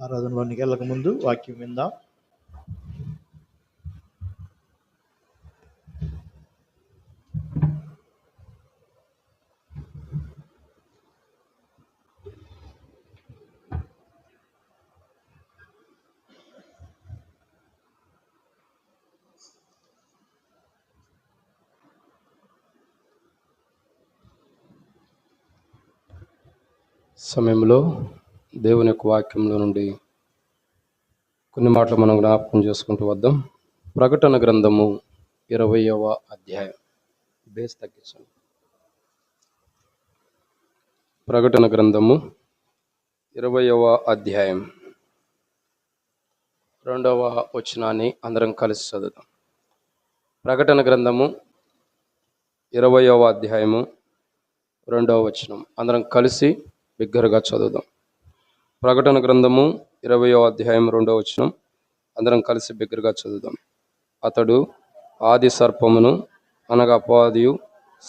ఆరాధనలోనికి వెళ్ళక ముందు వాక్యం విందాం. సమయంలో దేవుని యొక్క వాక్యంలో నుండి కొన్ని మాటలు మనం జ్ఞాపకం చేసుకుంటూ వద్దాం. ప్రకటన గ్రంథము 20వ అధ్యాయం. బేస్ తగ్గించండి. ప్రకటన గ్రంథము 20వ అధ్యాయం 2వ వచనాన్ని అందరం కలిసి చదువుదాం. ప్రకటన గ్రంథము 20వ అధ్యాయము 2వ వచనం అందరం కలిసి బిగ్గరగా చదువుదాం. ప్రకటన గ్రంథము 20వ అధ్యాయం 2వ వచనం అందరం కలిసి బిగ్గరగా చదువుదాం. అతడు ఆది సర్పమును అనగా అపవాదియు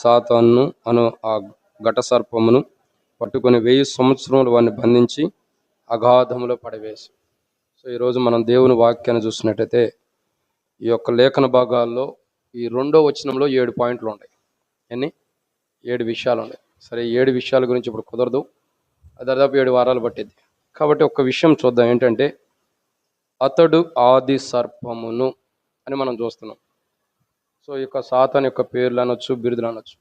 సాతానును అను ఆ ఘట సర్పమును పట్టుకొని 1000 సంవత్సరములు వాడిని బంధించి అగాధములో పడవేసి. సో ఈరోజు మనం దేవుని వాక్యాన్ని చూసినట్టయితే ఈ యొక్క లేఖన భాగాల్లో ఈ 2వ వచనంలో 7 పాయింట్లు ఉన్నాయి. 7 విషయాలు ఉన్నాయి. సరే, 7 విషయాల గురించి ఇప్పుడు కుదరదు, అది దాదాపు 7 వారాలు పట్టింది. కాబట్టి ఒక్క విషయం చూద్దాం. ఏంటంటే అతడు ఆది సర్పమును అని మనం చూస్తున్నాం. సో ఈ యొక్క సాతాను యొక్క పేర్లు అనొచ్చు, బిరుదులు అనొచ్చు.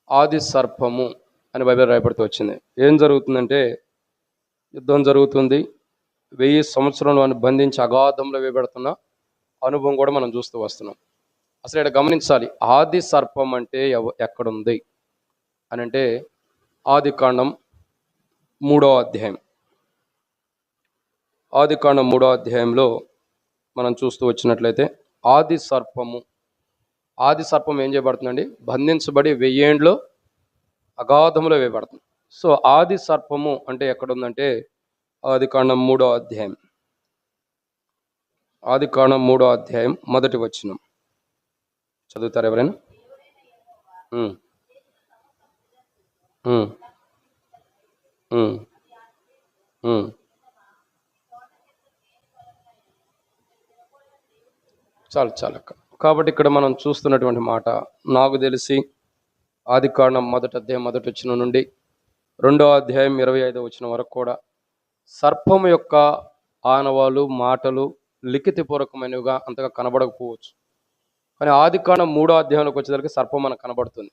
ఆది సర్పము అని బైబిల్ రాయబడుతూ వచ్చింది. ఏం జరుగుతుందంటే యుద్ధం జరుగుతుంది. 1000 సంవత్సరాలు వాడిని బంధించి అగాధంలో వేయబడుతున్న అనుభవం కూడా మనం చూస్తూ వస్తున్నాం. అసలు ఇక్కడ గమనించాలి, ఆది సర్పం అంటే ఎక్కడుంది అని అంటే ఆదికాండం 3వ అధ్యాయం. ఆదికాండం 3వ అధ్యాయంలో మనం చూస్తూ వచ్చినట్లయితే ఆది సర్పం ఏం చేయబడుతుందండి? బంధించబడి 1000 ఏండ్లు అగాధములో వేయబడుతుంది. సో ఆది సర్పము అంటే ఎక్కడుందంటే ఆదికాండం 3వ అధ్యాయం. ఆదికాండం 3వ అధ్యాయం 1వ వచనం చదువుతారు ఎవరైనా? చాలు. కాబట్టి ఇక్కడ మనం చూస్తున్నటువంటి మాట, నాకు తెలిసి ఆదికాండం 1వ అధ్యాయం 1వ వచనం నుండి 2వ అధ్యాయం 25వ వచనం వరకు కూడా సర్పము యొక్క ఆనవాలు, మాటలు లిఖితపూర్వకమైనవిగా అంతగా కనబడకపోవచ్చు. కానీ ఆదికాండం 3వ అధ్యాయంలోకి వచ్చేసరికి సర్పం మనకు కనబడుతుంది.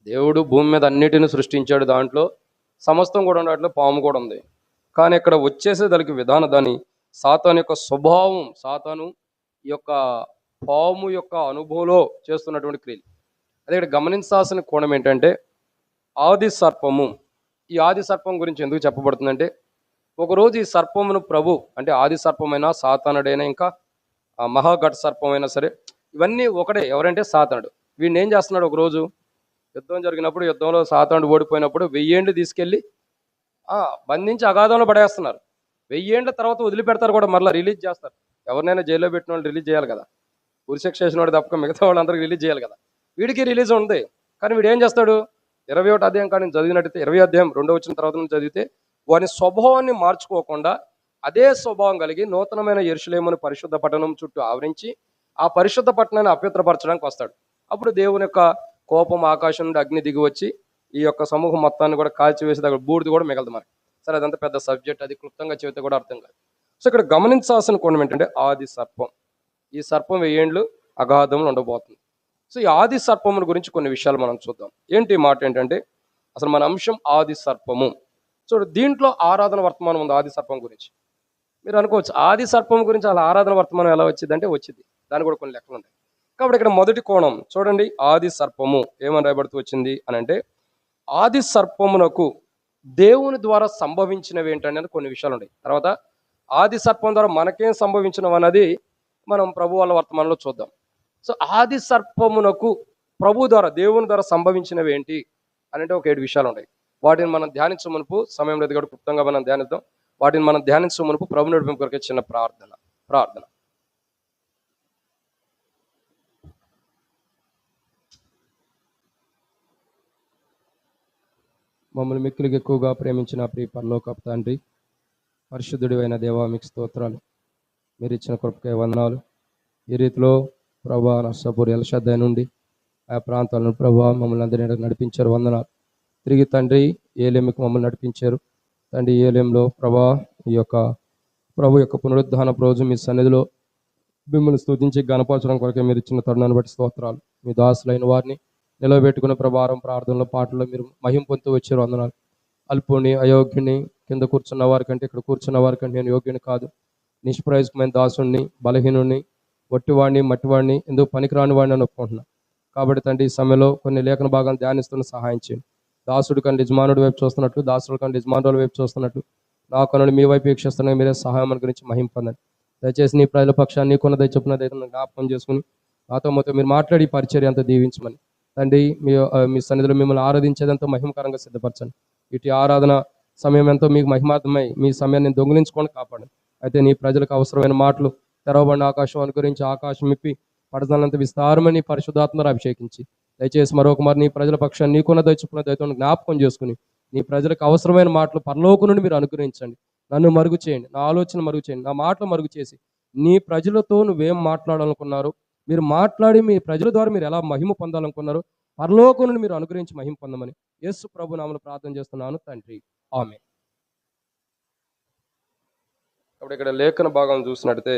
దేవుడు భూమి మీద అన్నిటిని సృష్టించాడు. దాంట్లో సమస్తం కూడా ఉండట్లో పాము కూడా ఉంది. కానీ ఇక్కడ వచ్చేసే దానికి విధానం, దాని సాతాను యొక్క స్వభావం, సాతాను ఈ యొక్క పాము యొక్క అనుభవంలో చేస్తున్నటువంటి క్రియలు. అదే ఇక్కడ గమనించాల్సిన కోణం ఏంటంటే ఆది సర్పము. ఈ ఆది సర్పం గురించి ఎందుకు చెప్పబడుతుందంటే ఒకరోజు ఈ సర్పమును ప్రభు అంటే ఆది సర్పమైనా సాతానుడైనా ఇంకా మహాఘట సర్పమైనా సరే ఇవన్నీ ఒకటే. ఎవరంటే సాతానుడు. వీడిని ఏం చేస్తున్నాడు? ఒకరోజు యుద్ధం జరిగినప్పుడు, యుద్ధంలో సాతానుడు ఓడిపోయినప్పుడు 1000 ఏండ్లు తీసుకెళ్ళి బంధించి అగాధంలో పడేస్తున్నారు. 1000 ఏండ్ల తర్వాత వదిలిపెడతారు కూడా, మరలా రిలీజ్ చేస్తారు. ఎవరినైనా జైల్లో పెట్టిన వాళ్ళు రిలీజ్ చేయాలి కదా. ఉరిశిక్ష చేసిన వాడు తప్పక మిగతా వాళ్ళందరికీ రిలీజ్ చేయాలి కదా. వీడికి రిలీజ్ ఉంది. కానీ వీడు ఏం చేస్తాడు? 21వ అధ్యాయం కానీ చదివినట్టయితే 20వ అధ్యాయం 2వ వచనం తర్వాత నుంచి చదివితే వాని స్వభావాన్ని మార్చుకోకుండా అదే స్వభావం కలిగి నూతనమైన యెరూషలేమును పరిశుద్ధ పట్టణం చుట్టూ ఆవరించి ఆ పరిశుద్ధ పట్టణాన్ని అపవిత్రపరచడానికి వస్తాడు. అప్పుడు దేవుని యొక్క కోపం ఆకాశం నుండి అగ్ని దిగి వచ్చి ఈ యొక్క సమూహం మొత్తాన్ని కూడా కాల్చివేసి దగ్గర బూడిది కూడా మిగలదు మనకి. సరే, అదంతా పెద్ద సబ్జెక్ట్, అది క్లుప్తంగా చెబితే కూడా అర్థం కాదు. సో ఇక్కడ గమనించాల్సిన కోణం ఏంటంటే ఆది సర్పం. ఈ సర్పం 1000 ఏండ్లు అగాధంలో ఉండబోతుంది. సో ఈ ఆది సర్పముల గురించి కొన్ని విషయాలు మనం చూద్దాం. ఏంటి మాట ఏంటంటే అసలు మన అంశం ఆది సర్పము. సో దీంట్లో ఆరాధన వర్తమానం ఉంది ఆది సర్పం గురించి. మీరు అనుకోవచ్చు ఆది సర్పం గురించి అలా ఆరాధన వర్తమానం ఎలా వచ్చింది అంటే వచ్చింది. దానికి కూడా కొన్ని లెక్కలు ఉంటాయి. కాబట్టి ఇక్కడ మొదటి కోణం చూడండి, ఆది సర్పము ఏమని రాయబడుతూ వచ్చింది అని అంటే ఆది సర్పమునకు దేవుని ద్వారా సంభవించినవి ఏంటనేది కొన్ని విషయాలు ఉన్నాయి. తర్వాత ఆది సర్పం ద్వారా మనకేం సంభవించినవి అన్నది మనం ప్రభు వాళ్ళ వర్తమానంలో చూద్దాం. సో ఆది సర్పమునకు ప్రభు ద్వారా దేవుని ద్వారా సంభవించినవి ఏంటి అని అంటే ఒక 7 విషయాలు ఉన్నాయి. వాటిని మనం ధ్యానించే మునుపు సమయం లేదు కాబట్టి క్లుప్తంగా మనం ధ్యానిద్దాం. వాటిని మనం ధ్యానించే మునుపు ప్రభు నడిపింపు కొరకే చిన్న ప్రార్థన. మమ్మల్ని మిక్కిలిగా ఎక్కువగా ప్రేమించిన ప్రియ పరలోకపు తండ్రి, పరిశుద్ధుడు అయిన దేవా, మీకు స్తోత్రాలు. మీరు ఇచ్చిన కృపకే వందనాలు. ఈ రీతిలో ప్రభా నర్సాపూర్ ఎల్షద్దాయి నుండి ఆ ప్రాంతాలను ప్రభా మమ్మల్ని అందరినీ నడిపించారు. వందనాలు. తిరిగి తండ్రి ఏలేముకు మమ్మల్ని నడిపించారు. తండ్రి ఏలేంలో ప్రభా ఈ యొక్క ప్రభు యొక్క పునరుద్ధాన రోజు మీ సన్నిధిలో మిమ్మల్ని స్తుతించి గణపరచడం కొరకే మీరు ఇచ్చిన తరుణాన్ని బట్టి స్తోత్రాలు. మీ దాసులైన వారిని నిలబెట్టుకున్న ప్రభావం ప్రార్థనలో పాటల్లో మీరు మహిమ పొందుతూ వచ్చారు. వందనాలు. అల్పుని అయోగ్యుని కింద కూర్చున్న వారికంటే ఇక్కడ కూర్చున్న వారికంటే నేను యోగ్యుని కాదు, నిష్ప్రయోజకమైన దాసుని, బలహీనుని, ఒట్టివాడిని, మట్టివాడిని, ఎందుకు పనికిరాని వాడిని అని ఒప్పుకుంటున్నా. కాబట్టి తండ్రి ఈ సమయంలో కొన్ని లేఖన భాగాలు ధ్యానిస్తున్న సహాయం చేయండి. దాసుడు కానీ యజమానుడి వైపు చూస్తున్నట్లు, దాసుడు కానీ యజమానుల వైపు చూస్తున్నట్లు నా కనులు మీ వైపు వీక్షిస్తున్నా. మీరే సహాయం గురించి మహిమ పొందండి. దయచేసి నీ ప్రజల పక్షాన్ని నీకున్నదై చెప్పున్నదైతే జ్ఞాపకం చేసుకుని నాతో మొత్తం మీరు మాట్లాడి పరిచర్య అంతా దీవించమని తండ్రి మీ సన్నిధిలో మిమ్మల్ని ఆరాధించేదంతా మహిమకరంగా సిద్ధపరచండి. ఇటు ఆరాధన సమయం ఎంతో మీకు మహిమార్థమై మీ సమయాన్ని దొంగిలించుకొని కాపాడండి. అయితే నీ ప్రజలకు అవసరమైన మాటలు తెరవబడిన ఆకాశం అనుకరించి ఆకాశం ఇప్పి పడదనంత విస్తారమని పరిశుద్ధాత్మను అభిషేకించి దయచేసి మరొకమారి నీ ప్రజల పక్షాన్ని నీకున్నదై చెప్పున్నదైతే జ్ఞాపకం చేసుకుని నీ ప్రజలకు అవసరమైన మాటలు పరలోకం నుండి మీరు అనుగ్రహించండి. నన్ను మరుగు చేయండి, నా ఆలోచన మరుగు చేయండి, నా మాటలు మరుగు చేసి నీ ప్రజలతో నువ్వేం మాట్లాడాలనుకున్నారు, మీరు మాట్లాడి మీ ప్రజల ద్వారా మీరు ఎలా మహిమ పొందాలనుకున్నారు, పరలోకం నుండి మీరు అనుగ్రహించి మహిమ పొందమని యేసు ప్రభు నామములో ప్రార్థన చేస్తున్నాను తండ్రి, ఆమేన్. కాబట్టి ఇక్కడ లేఖన భాగం చూసినట్టయితే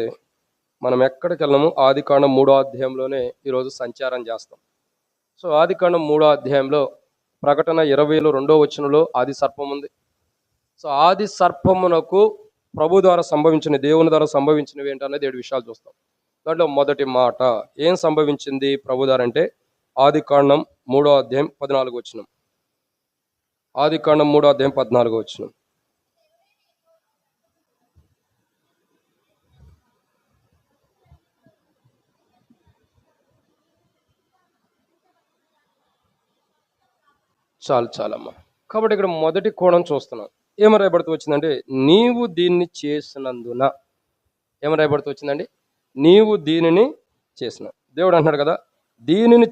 మనం ఎక్కడికి వెళ్ళము, ఆదికాండం 3వ అధ్యాయంలోనే ఈరోజు సంచారం చేస్తాం. సో ఆదికాండం 3వ అధ్యాయంలో ప్రకటన 20లో 2వ వచనంలో ఆది సర్పం ఉంది. సో ఆది సర్పమునకు ప్రభు ద్వారా సంభవించిన, దేవుని ద్వారా సంభవించినవి ఏంటనేది 7 విషయాలు చూస్తాం. దాంట్లో మొదటి మాట ఏం సంభవించింది ప్రభు ద్వారా అంటే ఆదికాండం 3వ అధ్యాయం 14వ వచనం. ఆదికాండం 3వ అధ్యాయం 14వ వచనం. చాలమ్మా. కాబట్టి ఇక్కడ మొదటి కోణం చూస్తున్నాం. ఏమని రాయబడుతూ వచ్చిందంటే నీవు దీన్ని చేసినందున. ఏమని రాయబడుతూ వచ్చిందండి? నీవు దీనిని చేసిన. దేవుడు అంటున్నాడు కదా, దీనిని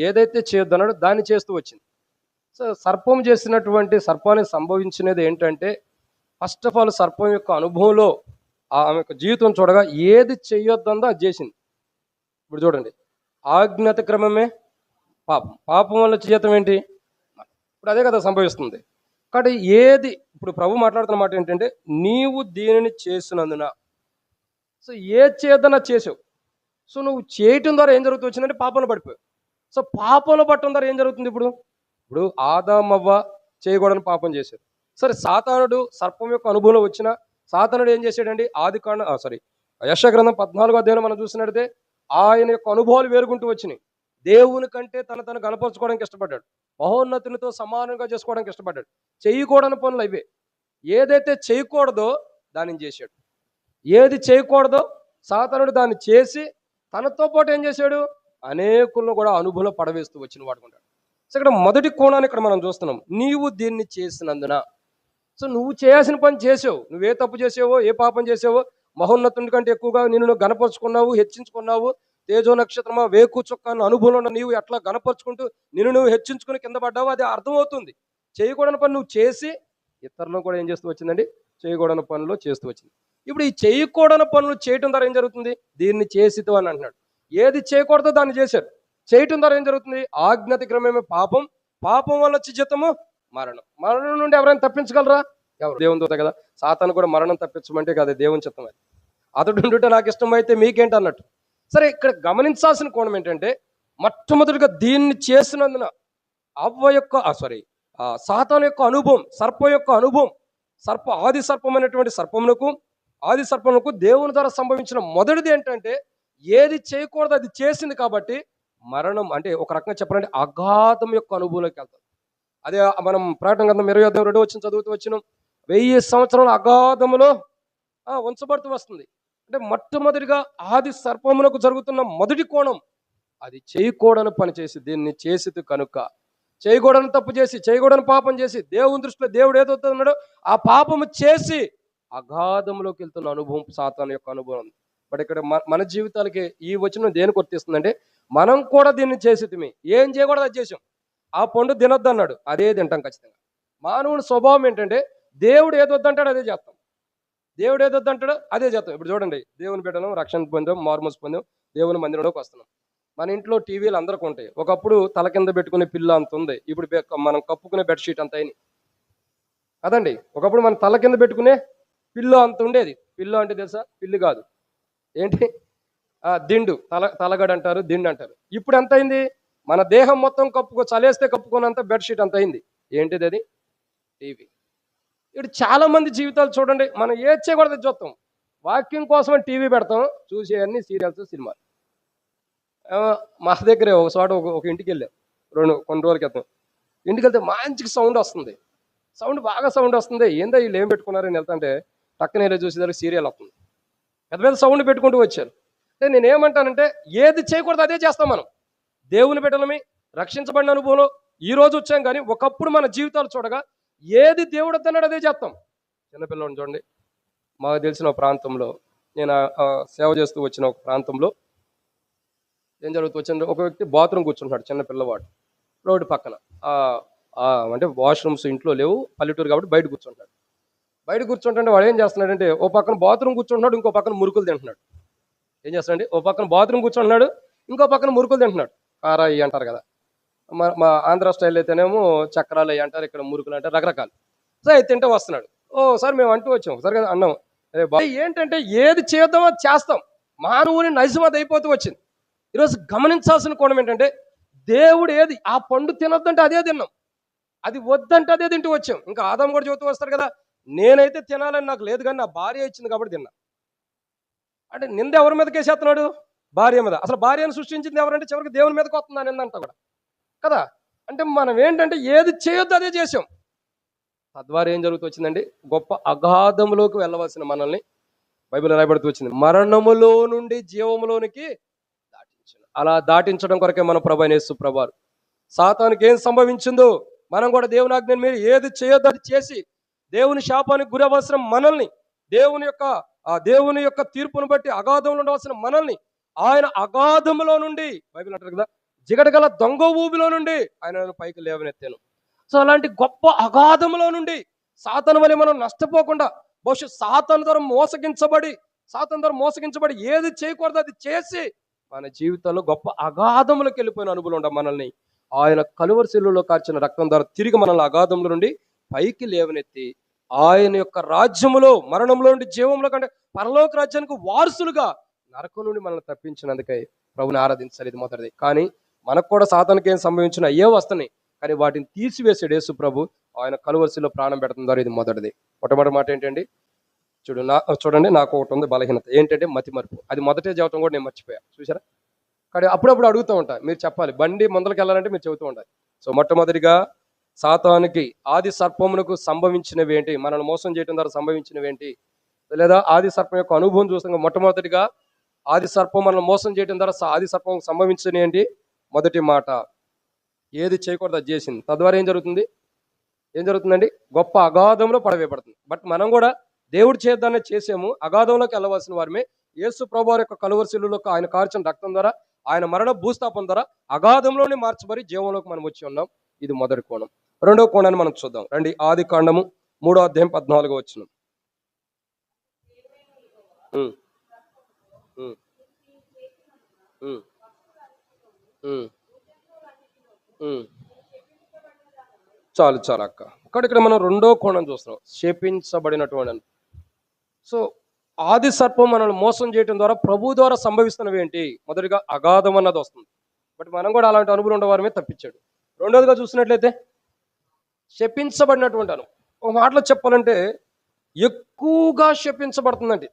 ఏదైతే చేయొద్దన్నాడో దాన్ని చేస్తూ వచ్చింది. సో సర్పం చేసినటువంటి సర్పానికి సంభవించినది ఏంటంటే ఫస్ట్ ఆఫ్ ఆల్ సర్పం యొక్క అనుభవంలో ఆమె యొక్క జీవితం చూడగా ఏది చేయొద్దందో అది చేసింది. ఇప్పుడు చూడండి, ఆజ్ఞాత క్రమమే పాపం, పాపం వల్ల జీతం ఏంటి? ఇప్పుడు అదే కదా సంభవిస్తుంది. కాబట్టి ఏది ఇప్పుడు ప్రభు మాట్లాడుతున్న మాట ఏంటంటే నీవు దీనిని చేసినందున. సో ఏది చేయొద్దన్నా చేసావు. సో నువ్వు చేయటం ద్వారా ఏం జరుగుతూ వచ్చిందంటే పాపంలో పడిపోయావు. సో పాపంలో పట్టడం ద్వారా ఏం జరుగుతుంది? ఇప్పుడు ఆదామవ్వ చేయకూడని పాపం చేశారు. సరే, సాతానుడు సర్పం యొక్క అనుభవంలో వచ్చిన సాతానుడు ఏం చేశాడండి? యెషయా గ్రంథం 14వ అధ్యాయంలో మనం చూసినట్లయితే ఆయన యొక్క అనుభవాలు వేరుగుంటూ వచ్చినాయి. దేవుని కంటే తను గణపరచుకోవడానికి ఇష్టపడ్డాడు, మహోన్నతునితో సమానంగా చేసుకోవడానికి ఇష్టపడ్డాడు. చేయకూడని పనులు అవే. ఏదైతే చేయకూడదో దాన్ని చేశాడు, ఏది చేయకూడదో సాతానుడు దాన్ని చేసి తనతో పాటు ఏం చేశాడు? అనేకులను కూడా అనుభవంలో పడవేస్తూ వచ్చిన వాడుకుంటాడు. సో ఇక్కడ మొదటి కోణాన్ని ఇక్కడ మనం చూస్తున్నాం, నీవు దీన్ని చేసినందున. సో నువ్వు చేయాల్సిన పని చేసావు. నువ్వే తప్పు చేసావో, ఏ పాపం చేసావో, మహోన్నతుని కంటే ఎక్కువగా నిన్ను గణపరుచుకున్నావు, హెచ్చించుకున్నావు. తేజో నక్షత్రమా, వేకు చుక్కన్న అనుభవంలో నీవు ఎట్లా గణపరుచుకుంటూ నువ్వు హెచ్చించుకుని కింద పడ్డావు, అది అర్థమవుతుంది. చేయకూడని పని నువ్వు చేసి ఇతరులను కూడా ఏం చేస్తూ వచ్చిందండి? చేయకూడని పనులు చేస్తూ వచ్చింది. ఇప్పుడు ఈ చేయకూడని పనులు చేయటం ద్వారా ఏం జరుగుతుంది? దీన్ని చేసితో అని అంటున్నాడు. ఏది చేయకూడదో దాన్ని చేశారు. చేయటం ద్వారా ఏం జరుగుతుంది? ఆజ్ఞాత క్రమమే పాపం, పాపం వల్ల వచ్చే జీతము మరణం. మరణం నుండి ఎవరైనా తప్పించగలరా? ఎవరు? దేవుని దూత కదా. సాతాను కూడా మరణం తప్పించమంటే కదా దేవుని చిత్తం. అది అతడు ఉండుట నాకు ఇష్టమైతే మీకేంటి అన్నట్టు. సరే, ఇక్కడ గమనించాల్సిన కోణం ఏంటంటే మొట్టమొదటిగా దీన్ని చేసినందున అవ్వ యొక్క సాతాను యొక్క అనుభవం, సర్పం యొక్క అనుభవం, ఆది సర్పమైనటువంటి ఆది సర్పమునకు దేవుని ద్వారా సంభవించిన మొదటిది ఏంటంటే ఏది చేయకూడదు అది చేసింది. కాబట్టి మరణం అంటే ఒక రకంగా చెప్పాలంటే అగాధం యొక్క అనుభవంలోకి వెళ్తాం. అదే మనం ప్రకటన గ్రంథం 20:2 వచ్చిన చదువుతూ వచ్చినాం, 1000 సంవత్సరాల అగాధములో ఉంచబడుతూ వస్తుంది. అంటే మొట్టమొదటిగా ఆది సర్పమునకు జరుగుతున్న మొదటి కోణం అది చేయకూడని పని చేసి దీన్ని చేసిది కనుక, చేయకూడని తప్పు చేసి, చేయకూడని పాపం చేసి, దేవుని దృష్టిలో దేవుడు ఏదవుతున్నాడో ఆ పాపము చేసి అగాధంలోకి వెళ్తున్న అనుభవం సాతాను యొక్క అనుభవం ఉంది. బట్ ఇక్కడ మన జీవితాలకి ఈ వచనం దేనికి వర్తిస్తుందంటే, మనం కూడా దీన్ని చేసితిమి. ఏం చేయకూడదు అది చేసాం. ఆ పండు తినొద్దు అన్నాడు, అదే తింటాం ఖచ్చితంగా. మానవుని స్వభావం ఏంటంటే, దేవుడు ఏదొద్దంటాడో అదే చేస్తాం. దేవుడు ఏదొద్దంటాడో అదే చేస్తాం. ఇప్పుడు చూడండి, దేవుని బిడ్డలం, రక్షణ పొందాం, మారుమూసి పొందాం, దేవుని మందిరంలోకి వస్తున్నాం. మన ఇంట్లో టీవీలు అందరికీ ఉంటాయి. ఒకప్పుడు తల కింద పెట్టుకునే పిల్ల అంత ఉంది, ఇప్పుడు మనం కప్పుకునే బెడ్షీట్ అంత అయినాయి కదండి. ఒకప్పుడు మనం తల కింద పెట్టుకునే పిల్లో అంత ఉండేది. పిల్లో అంటే తెలుసా? పిల్లి కాదు, ఏంటి, దిండు, తలగడ అంటారు, దిండు అంటారు. ఇప్పుడు ఎంత అయింది? మన దేహం మొత్తం చలేస్తే కప్పుకున్నంత బెడ్షీట్ అంత అయింది. ఏంటిది? అది టీవీ. ఇప్పుడు చాలా మంది జీవితాలు చూడండి, మనం ఏది చేయకూడదు చూస్తాం. వాక్యం కోసం టీవీ పెడతాం, చూసే అన్ని సీరియల్స్, సినిమాలు. మా దగ్గరే ఒక చోట ఒక ఇంటికి వెళ్ళాం కొన్ని రోజుల క్రితం. ఇంటికి వెళ్తే మంచి సౌండ్ వస్తుంది, బాగా సౌండ్ వస్తుంది. ఏందో వీళ్ళు ఏం పెట్టుకున్నారని వెళ్తుంటే టక్కన వెళ్ళి చూసేదానికి సీరియల్ వస్తుంది. పెద్ద పెద్ద సౌండ్ పెట్టుకుంటూ వచ్చారు. అంటే నేనేమంటానంటే, ఏది చేయకూడదు అదే చేస్తాం మనం. దేవుని బిడ్డలమి, రక్షించబడిన అనుభవంలో ఈ రోజు వచ్చాం, కానీ ఒకప్పుడు మన జీవితాలు చూడగా ఏది దేవుడు వద్దన్నాడు అదే చేస్తాం. చిన్నపిల్లలను చూడండి, మాకు తెలిసిన ఒక ప్రాంతంలో, నేను సేవ చేస్తూ వచ్చిన ఒక ప్రాంతంలో ఏం జరుగుతూ వచ్చింది, ఒక వ్యక్తి బాత్రూమ్ కూర్చుంటున్నాడు, చిన్న పిల్లవాడు, రోడ్డు పక్కన. అంటే వాష్రూమ్స్ ఇంట్లో లేవు, పల్లెటూరు కాబట్టి బయట కూర్చుంటాడు. బయట కూర్చుంటుంటే వాడు ఏం చేస్తున్నాడంటే, ఓ పక్కన బాత్రూమ్ కూర్చుంటున్నాడు, ఇంకో పక్కన మురుకులు తింటున్నాడు. ఏం చేస్తాడండి, ఓ పక్కన బాత్రూమ్ కూర్చుంటున్నాడు, ఇంకో పక్కన మురుకులు తింటున్నాడు. కారాయి అంటారు కదా, మా ఆంధ్ర స్టైల్ అయితేనేమో చక్రాలు అయ్యి అంటారు, ఇక్కడ మురుకులు అంటారు, రకరకాలు. సో అది తింటే వస్తున్నాడు. సార్ మేము అంటూ వచ్చాం, సరిగా అన్నాం, ఏంటంటే ఏది చేద్దామో చేస్తాం. మానవుని నైజం అది అయిపోతూ వచ్చింది. ఈరోజు గమనించాల్సిన కోణం ఏంటంటే, దేవుడు ఏది ఆ పండు తినొద్దంటే అదే తిన్నాం, అది వద్దంటే అదే తింటూ వచ్చాం. ఇంకా ఆదాము కూడా చెబుతూ వస్తాడు కదా, నేనైతే తినాలని నాకు లేదు, కానీ నా భార్య ఇచ్చింది కాబట్టి తిన్నా. అంటే నింద ఎవరి మీదకి వేసేస్తున్నాడు? భార్య మీద. అసలు భార్యను సృష్టించింది ఎవరంటే చివరికి దేవుని మీదకి వస్తుందా నిందంతా కూడా కదా. అంటే మనం ఏంటంటే ఏది చేయొద్దు అదే చేసాం. తద్వారా ఏం జరుగుతూ వచ్చిందండి, గొప్ప అగాధంలోకి వెళ్ళవలసిన మనల్ని బైబిల్ రాయబడుతూ వచ్చింది, మరణములో నుండి జీవములోనికి దాటించను. అలా దాటించడం కొరకే మన ప్రభు అయిన యేసు ప్రభువారు. సాతానుకి ఏం సంభవించిందో మనం కూడా దేవుని ఆజ్ఞను మీరు ఏది చేయొద్దు అది చేసి దేవుని శాపానికి గురవలసిన మనల్ని, దేవుని యొక్క తీర్పును బట్టి అగాధంలో ఉండవలసిన మనల్ని ఆయన అగాధములో నుండి, బైబిల్ అంటారు కదా, జిగటగల దొంగ ఊబిలో నుండి ఆయన పైకి లేవనెత్తాను. సో అలాంటి గొప్ప అగాధములో నుండి సాతాను వలె మనం నష్టపోకుండా, బహుశా సాతాను ద్వారా మోసగించబడి ఏది చేయకూడదు అది చేసి మన జీవితంలో గొప్ప అగాధములకు వెళ్ళిపోయిన అనుభవం ఉండ మనల్ని ఆయన కలువరి శిలువలో కార్చిన రక్తం ద్వారా తిరిగి మనల్ని అగాధంలో నుండి పైకి లేవనెత్తి ఆయన యొక్క రాజ్యములో, మరణంలో నుండి జీవంలో కంటే పరలోక రాజ్యానికి వారసులుగా నరకం నుండి మనల్ని తప్పించినందుకై ప్రభుని ఆరాధించాలి. ఇది మొదటిది. కానీ మనకు కూడా సాతానుకి ఏం సంభవించినా ఏ వస్తున్నాయి, కానీ వాటిని తీసివేసాడు యేసు ప్రభు ఆయన కలువరి శిలువలో ప్రాణం పెడతాం ద్వారా. ఇది మొదటిది. మొట్టమొదటి మాట ఏంటండి, చూడండి, నాకు ఒకటి ఉంది బలహీనత, ఏంటంటే మతి మరుపు. అది మొదటే చెప్పడం కూడా నేను మర్చిపోయా, చూసారా. కానీ అప్పుడప్పుడు అడుగుతూ ఉంటా, మీరు చెప్పాలి, బండి ముందరికి వెళ్ళాలంటే మీరు చెబుతూ ఉండాలి. సో మొట్టమొదటిగా సాతానుకి, ఆది సర్పమునకు సంభవించినవి ఏంటి, మనల్ని మోసం చేయడం ద్వారా సంభవించినవి ఏంటి, లేదా ఆది సర్పం యొక్క అనుభవం చూస్తాం. మొట్టమొదటిగా ఆది సర్పం మనల్ని మోసం చేయడం ద్వారా ఆది సర్పం సంభవించినవి ఏంటి? మొదటి మాట, ఏది చేయకూడదు అది చేసింది. తద్వారా ఏం జరుగుతుందండి, గొప్ప అగాధంలో పడవేయబడుతుంది. బట్ మనం కూడా దేవుడు చేద్దాన్ని చేసాము, అగాధంలోకి వెళ్ళవలసిన వారమే. యేసు ప్రభువారి యొక్క కలువరి శిలువలో ఆయన కార్చిన రక్తం ద్వారా, ఆయన మరణ భూస్థాపన ద్వారా అగాధంలోనే మార్చబడి జీవంలోకి మనం వచ్చి ఉన్నాం. ఇది మొదటి కోణం. రెండవ కోణాన్ని మనం చూద్దాం రండి. ఆది కాండము 3వ అధ్యాయం 14వ వచనం. చాలు అక్క. ఇక్కడ మనం రెండో కోణం చూస్తున్నాం, శపించబడినటువంటి. సో ఆది సర్పం మనల్ని మోసం చేయడం ద్వారా ప్రభు ద్వారా సంభవిస్తున్నవి ఏంటి? మొదటిగా అగాధం అన్నది వస్తుంది. బట్ మనం కూడా అలాంటి అనుభవం ఉండవారమే తప్పించాడు. రెండోదిగా చూసినట్లయితే శపించబడినటువంటి అనుభవం. ఒక మాటలో చెప్పాలంటే ఎక్కువగా శపించబడుతుందండి.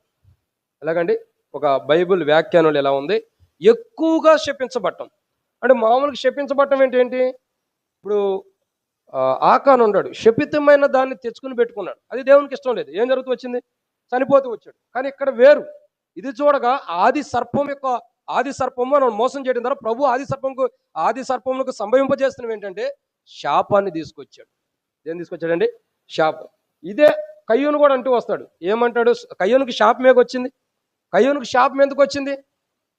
ఎలాగండి, ఒక బైబిల్ వ్యాఖ్యానంలో ఎలా ఉంది, ఎక్కువగా శపించబడటం. అంటే మామూలుగా శపించబడటం ఏంటి? ఇప్పుడు ఆకాను ఉన్నాడు, శపితమైన దాన్ని తెచ్చుకుని పెట్టుకున్నాడు, అది దేవునికి ఇష్టం లేదు. ఏం జరుగుతూ వచ్చింది? చనిపోతూ వచ్చాడు. కానీ ఇక్కడ వేరు. ఇది చూడగా ఆది సర్పం యొక్క ఆది సర్పము మనం మోసం చేయడం ద్వారా ప్రభు ఆది సర్పములకు సంభవింపజేస్తున్నవి ఏంటంటే శాపాన్ని తీసుకొచ్చాడు. ఏం తీసుకొచ్చాడండి? శాపం. ఇదే కయ్యూను కూడా అంటూ వస్తాడు. ఏమంటాడు? కయ్యూనుకి శాపం వచ్చింది. కయ్యూనుకి శాపం ఎందుకు వచ్చింది?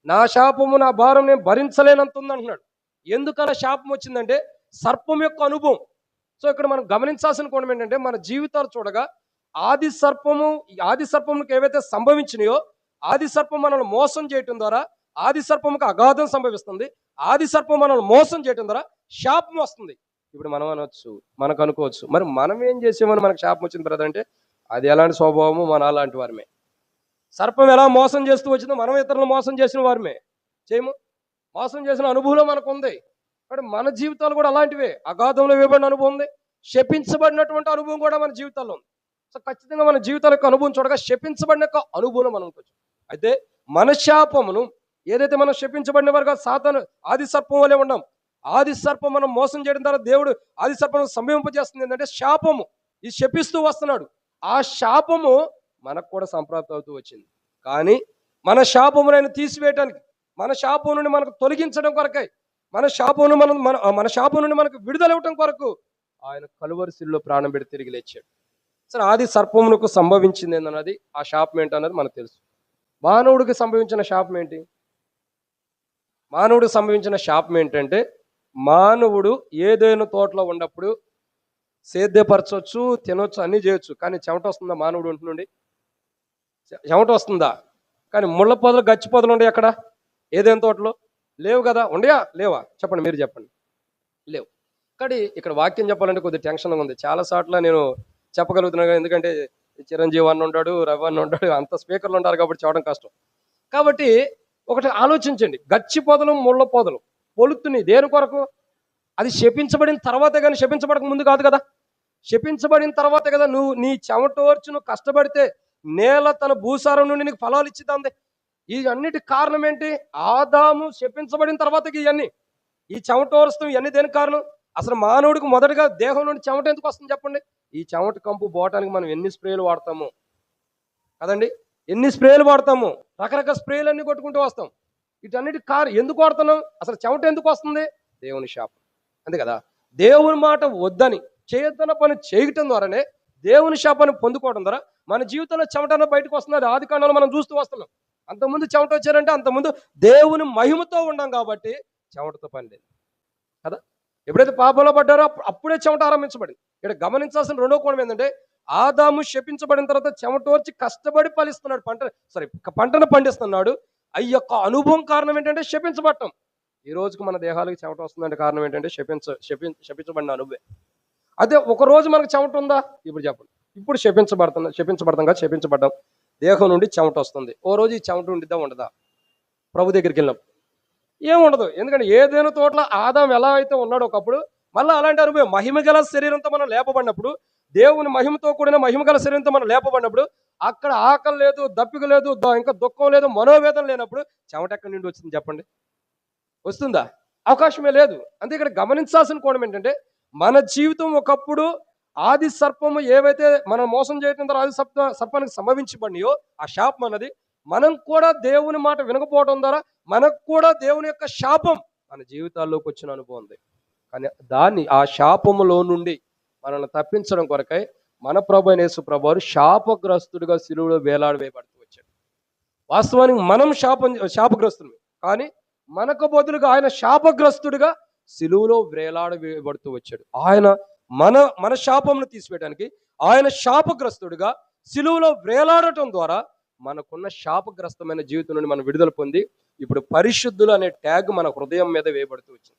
నా శాపము నా భారం నేను భరించలేనంత ఉంది అంటున్నాడు. ఎందుకలా శాపం వచ్చిందంటే సర్పం యొక్క అనుభవం. సో ఇక్కడ మనం గమనించాల్సిన కోణం ఏంటంటే మన జీవితాలు చూడగా ఆది సర్పములకు ఏవైతే సంభవించినాయో ఆది సర్పం మనల్ని మోసం చేయటం ద్వారా ఆది సర్పముకు అగాధం సంభవిస్తుంది. ఆది సర్పం మనల్ని మోసం చేయటం ద్వారా శాపం వస్తుంది. ఇప్పుడు మనం మనకు అనుకోవచ్చు, మరి మనం ఏం చేసామని మనకు శాపం వచ్చింది బ్రదర్ అంటే అది ఎలాంటి స్వభావము మన అలాంటి వారమే. సర్పం ఎలా మోసం చేస్తూ వచ్చిందో మనం ఇతరులను మోసం చేసిన వారమే. చేయము మోసం చేసిన అనుభవం మనకు ఉంది. కాబట్టి మన జీవితాలు కూడా అలాంటివే. అగాధంలో ఇవ్వబడిన అనుభవం ఉంది, శపించబడినటువంటి అనుభవం కూడా మన జీవితాల్లో ఉంది. సో ఖచ్చితంగా మన జీవితాల యొక్క అనుభవం చూడగా శపించబడిన యొక్క అనుభవం మనం కొంచెం అయితే మన శాపమును ఏదైతే మనం శపించబడిన వారుగా సాతాను ఆది సర్పం వలె ఉన్నాం. ఆది సర్పం మనం మోసం చేయడం ద్వారా దేవుడు ఆది సర్పం సంభవింపజేస్తుంది ఏంటంటే శాపము. ఇది శపిస్తూ వస్తున్నాడు. ఆ శాపము మనకు కూడా సంప్రాప్తి అవుతూ వచ్చింది. కానీ మన శాపమునైనా తీసివేయటానికి, మన శాపం నుండి మనకు తొలగించడం కొరకై, మన శాపం నుండి మనకు విడుదల ఇవ్వటం కొరకు ఆయన కలువరి శిలువలో ప్రాణం పెట్టి తిరిగి లేచాడు. సరే, ఆది సర్పమునకు సంభవించింది ఏంటన్నది ఆ శాపం ఏంటన్నది మనకు తెలుసు. మానవుడికి సంభవించిన శాపం ఏంటి? మానవుడికి సంభవించిన శాపం ఏంటంటే మానవుడు ఏదైనా తోటలో ఉన్నప్పుడు సేద్యపరచవచ్చు, తినొచ్చు, అన్నీ చేయొచ్చు. కానీ చెమట వస్తుందా మానవుడు ఉంటుండి? చెమట వస్తుందా? కానీ ముళ్ళ పొదలు గచ్చి పొదలు ఉండే అక్కడ ఏదైనా తోటలో లేవు కదా? ఉండయా? లేవా? చెప్పండి, మీరు చెప్పండి. లేవు. కానీ ఇక్కడ వాక్యం చెప్పాలంటే కొద్దిగా టెన్షన్గా ఉంది. చాలా సార్లు నేను చెప్పగలుగుతున్నాను, ఎందుకంటే చిరంజీవి అన్న ఉంటాడు, రవి అన్న ఉంటాడు, అంత స్పీకర్లు ఉంటారు కాబట్టి చెప్పడం కష్టం. కాబట్టి ఒకటి ఆలోచించండి, గచ్చి పొదలు ముళ్ళ పొదలు పొలుతున్నాయి దేని కొరకు? అది శపించబడిన తర్వాతే కానీ శపించబడక ముందు కాదు కదా. శపించబడిన తర్వాతే కదా నువ్వు నీ చెమటోర్చి నువ్వు కష్టపడితే నేల తన భూసారం నుండి నీకు ఫలాలు ఇచ్చిద్దాంది. ఈ అన్నిటి కారణం ఏంటి? ఆదాము శపించబడిన తర్వాత ఇవన్నీ, ఈ చెమటోరుస్తాం ఇవన్నీ దేనికి కారణం? అసలు మానవుడికి మొదటగా దేహం నుండి చెమట ఎందుకు వస్తుంది చెప్పండి? ఈ చెమట కంపు పోవటానికి మనం ఎన్ని స్ప్రేలు వాడతాము కదండి? ఎన్ని స్ప్రేలు వాడతాము? రకరకాల స్ప్రేలు అన్ని కొట్టుకుంటూ వస్తాం. వీటన్నిటి ఎందుకు వాడుతున్నాం? అసలు చెమట ఎందుకు వస్తుంది? దేవుని శాపం, అంతే కదా. దేవుని మాట వద్దని చేయొద్దన్న పని చేయటం ద్వారానే దేవుని శాపాన్ని పొందుకోవడం ద్వారా మన జీవితంలో చెమట బయటకు వస్తుంది. ఆది కాండంలో మనం చూస్తూ వస్తున్నాం. అంతకుముందు చెమట వచ్చారంటే అంతకుముందు దేవుని మహిమతో ఉన్నాం కాబట్టి చెమటతో పని లేదు కదా. ఎప్పుడైతే పాపంలో పడ్డారో అప్పుడే చెమట ఆరంభించబడింది. ఇక్కడ గమనించాల్సిన రెండో కోణం ఏంటంటే ఆదాము శపించబడిన తర్వాత చెమటోర్చి కష్టపడి ఫలిస్తున్నాడు, పంటను పండిస్తున్నాడు. ఆ యొక్క అనుభవం కారణం ఏంటంటే శపించబడటం. ఈ రోజుకు మన దేహాలకు చెమట వస్తుందంటే కారణం ఏంటంటే శపించబడిన అనుభవం. అదే ఒక రోజు మనకు చెమట ఉందా? ఇప్పుడు చెప్పండి. ఇప్పుడు శపించబడతాం కదా, శపించబడ్డాం, దేహం నుండి చెమట వస్తుంది. ఓ రోజు ఈ చెమట ఉండిద్దా ఉండదా? ప్రభు దగ్గరికి వెళ్ళినప్పుడు ఏముండదు. ఎందుకంటే ఏదైనా తోటలో ఆదాం ఎలా అయితే ఉన్నాడో ఒకప్పుడు మళ్ళీ అలాంటి అనుభవం. మహిమగల శరీరంతో మనం లేపబడినప్పుడు, దేవుని మహిమతో కూడిన మహిమగల శరీరంతో మనం లేపబడినప్పుడు అక్కడ ఆకలి లేదు, దప్పిక లేదు, ఇంకా దుఃఖం లేదు, మనోవేదన లేనప్పుడు చెమట ఎక్కడి నుండి వచ్చింది చెప్పండి? వస్తుందా? అవకాశమే లేదు. అంతే ఇక్కడ గమనించాల్సిన కోణం ఏంటంటే మన జీవితం ఒకప్పుడు ఆది సర్పము ఏవైతే మనం మోసం చేయడం ద్వారా ఆది సర్పానికి సంభవించబడినాయో ఆ శాపం అన్నది మనం కూడా దేవుని మాట వినకపోవడం ద్వారా మనకు కూడా దేవుని యొక్క శాపం మన జీవితాల్లోకి వచ్చిన అనుభవం ఉంది. కానీ ఆ శాపములో నుండి మనల్ని తప్పించడం కొరకై మన ప్రభు అయిన యేసు ప్రభువారు శాపగ్రస్తుడిగా శిలువలో వేలాడవేయబడుతూ వచ్చాడు. వాస్తవానికి మనం శాపగ్రస్తుడు, కానీ మనకు బదులుగా ఆయన శాపగ్రస్తుడిగా శిలువలో వేలాడవేయబడుతూ వచ్చాడు. ఆయన మన శాపమును తీసివేయడానికి ఆయన శాపగ్రస్తుడిగా శిలువలో వేలాడటం ద్వారా మనకున్న శాపగ్రస్తమైన జీవితం నుండి మనం విడుదల పొంది ఇప్పుడు పరిశుద్ధులు అనే ట్యాగ్ మన హృదయం మీద వేయబడుతూ వచ్చింది.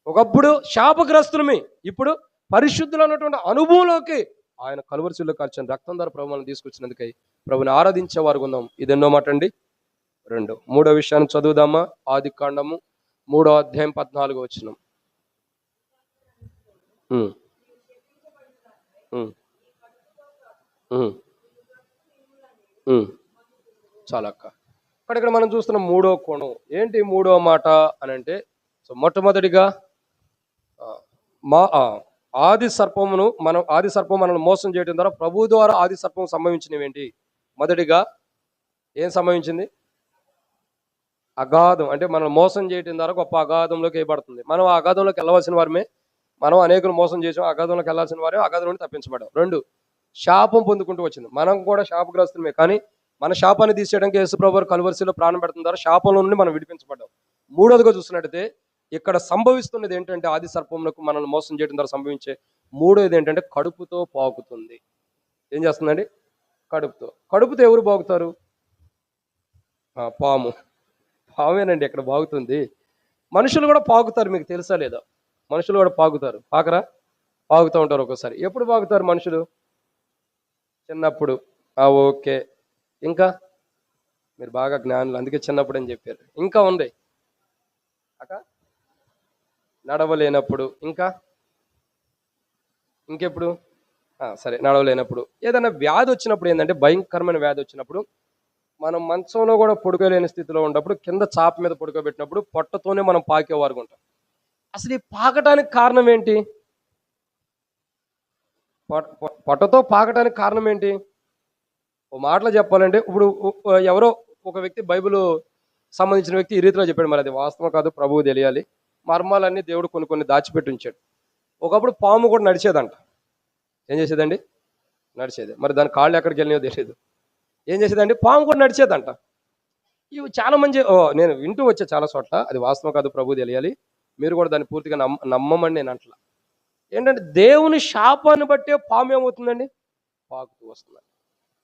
ఒకప్పుడు శాపగ్రస్తులమే, ఇప్పుడు పరిశుద్ధులు అన్నటువంటి అనుభవంలోకి ఆయన కలువరి శిలువలో కార్చిన రక్తం ద్వారా ప్రభువును తీసుకొచ్చినందుకై ప్రభుని ఆరాధించే వారు ఉందాం. ఇది ఎన్నో మాట అండి? 2. 3వ విషయాన్ని చదువుదామా? ఆది కాండము 3వ అధ్యాయం 14వ వచనం. చాలా అక్క. ఇక్కడ మనం చూస్తున్న 3వ కోణం ఏంటి? 3వ మాట అని అంటే మొట్టమొదటిగా ఆది సర్పం మనల్ని మోసం చేయడం ద్వారా ప్రభు ద్వారా ఆది సర్పం సంభవించినవి ఏంటి? మొదటిగా ఏం సంభవించింది? అగాధం అంటే మనం మోసం చేయడం ద్వారా గొప్ప అగాధంలోకి వేయబడుతుంది. మనం ఆ అగాధంలోకి వెళ్ళవలసిన వారమే. మనం అనేకులు మోసం చేసాం, అగాధంలోకి వెళ్ళాల్సిన వారే, అగాధం నుండి తప్పించబడ్డాం. 2, శాపం పొందుకుంటూ వచ్చింది. మనం కూడా శాపగ్రస్తులమే, కానీ మన శాపాన్ని తీసేయడానికి యేసుప్రభు వారు కలువరిశిలో ప్రాణం పెడతాం ద్వారా శాపంలో నుండి మనం విడిపించబడ్డాం. 3వదిగా చూస్తున్నట్టయితే ఇక్కడ సంభవిస్తున్నది ఏంటంటే ఆది సర్పములకు మనల్ని మోసం చేయడం ద్వారా సంభవించే 3వది ఏంటంటే కడుపుతో పాకుతుంది. ఏం చేస్తుందండి? కడుపుతో ఎవరు బాగుతారు? పాము. పామేనండి ఇక్కడ బాగుతుంది. మనుషులు కూడా పాకుతారు, మీకు తెలుసా లేదా? మనుషులు కూడా పాకుతారు, పాకరా? పాకుతూ ఉంటారు ఒక్కోసారి. ఎప్పుడు పాకుతారు మనుషులు? చిన్నప్పుడు. ఓకే. ఇంకా మీరు బాగా జ్ఞానులు, అందుకే చిన్నప్పుడు అని చెప్పారు. ఇంకా ఉంది అక్క, నడవలేనప్పుడు. ఇంకెప్పుడు? సరే, నడవలేనప్పుడు. ఏదైనా వ్యాధి వచ్చినప్పుడు ఏంటంటే, భయంకరమైన వ్యాధి వచ్చినప్పుడు మనం మంచంలో కూడా పడుకోలేని స్థితిలో ఉన్నప్పుడు కింద చాప మీద పడుకోబెట్టినప్పుడు పొట్టతోనే మనం పాకేవారుగా ఉంటాం. అసలు ఈ పాకటానికి కారణం ఏంటి? పొట్టతో పాకటానికి కారణం ఏంటి? ఓ మాటలో చెప్పాలంటే, ఇప్పుడు ఎవరో ఒక వ్యక్తి బైబిల్ సంబంధించిన వ్యక్తి ఈ రీతిలో చెప్పాడు. మరి అది వాస్తవం కాదు, ప్రభువు తెలియాలి. మర్మాలన్నీ దేవుడు కొన్ని దాచిపెట్టి ఉంచాడు. ఒకప్పుడు పాము కూడా నడిచేదంట. ఏం చేసేదండి? నడిచేది. మరి దాని కాళ్ళు ఎక్కడికి వెళ్ళినాయో తెలియదు. ఏం చేసేదండి? పాము కూడా నడిచేదంట. ఇవి చాలా మంది నేను వింటూ వచ్చా చాలా చోట్ల, అది వాస్తవం కాదు, ప్రభువు తెలియాలి. మీరు కూడా దాన్ని పూర్తిగా నమ్మమని నేను అంటలా. ఏంటంటే దేవుని శాపాన్ని బట్టే పాము ఏమవుతుందండి? పాకుతూ వస్తుంది.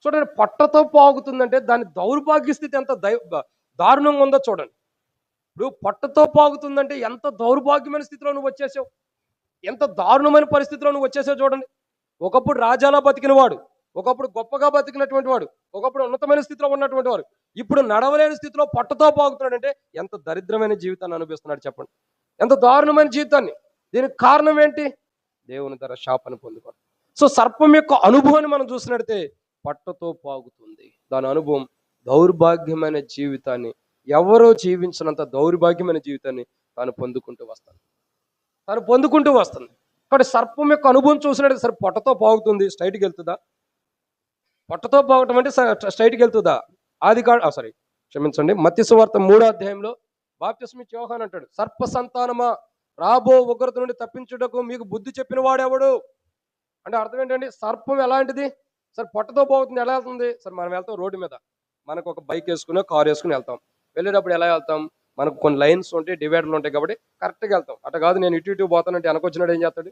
చూడండి, పొట్టతో పాకుతుందంటే దాని దౌర్భాగ్య స్థితి ఎంత దారుణంగా ఉందో చూడండి. ఇప్పుడు పొట్టతో పాకుతుందంటే ఎంత దౌర్భాగ్యమైన స్థితిలో నువ్వు వచ్చేసావు, ఎంత దారుణమైన పరిస్థితిలో నువ్వు వచ్చేసావు చూడండి. ఒకప్పుడు రాజాలా బతికిన వాడు, ఒకప్పుడు గొప్పగా బతికినటువంటి వాడు, ఒకప్పుడు ఉన్నతమైన స్థితిలో ఉన్నటువంటి వాడు, ఇప్పుడు నడవలేని స్థితిలో పొట్టతో పాకుతున్నాడంటే ఎంత దరిద్రమైన జీవితాన్ని అనుభవిస్తున్నాడు చెప్పండి. ఎంత దారుణమైన జీవితాన్ని. దీనికి కారణం ఏంటి? దేవుని ధర శాపాన్ని పొందుకోవడం. సో సర్పం యొక్క అనుభవాన్ని మనం చూసినట్టే పొట్టతో పాకుతుంది. దాని అనుభవం దౌర్భాగ్యమైన జీవితాన్ని, ఎవరో జీవించినంత దౌర్భాగ్యమైన జీవితాన్ని తాను పొందుకుంటూ వస్తుంది. కాబట్టి సర్పం యొక్క అనుభవం చూసినట్టు సరే పొట్టతో పాగుతుంది, స్ట్రైట్కి వెళ్తుందా? పొట్టతో పాగటం అంటే స్ట్రైట్కి వెళ్తుందా? మత్తయి సువార్త 3వ అధ్యాయంలో బాప్తిస్మిచ్చే యోహాను అంటాడు, సర్ప సంతానమా, రాబో ఉగ్రత నుండి తప్పించుటకు మీకు బుద్ధి చెప్పిన వాడెవడు? అంటే అర్థం ఏంటండి? సర్పం ఎలాంటిది? సరే పొట్టతో పోతుంది, ఎలా వెళ్తుంది? సరే మనం వెళ్తాం రోడ్డు మీద, మనకు ఒక బైక్ వేసుకుని కారు వేసుకుని వెళ్తాం. వెళ్ళేటప్పుడు ఎలా వెళ్తాం? మనకు కొన్ని లైన్స్ ఉంటాయి, డివైడర్లు ఉంటాయి, కాబట్టి కరెక్ట్గా వెళ్తాం. అట్లా కాదు నేను ఇటు పోతానంటే వెనకొచ్చినాడు ఏం చేస్తాడు?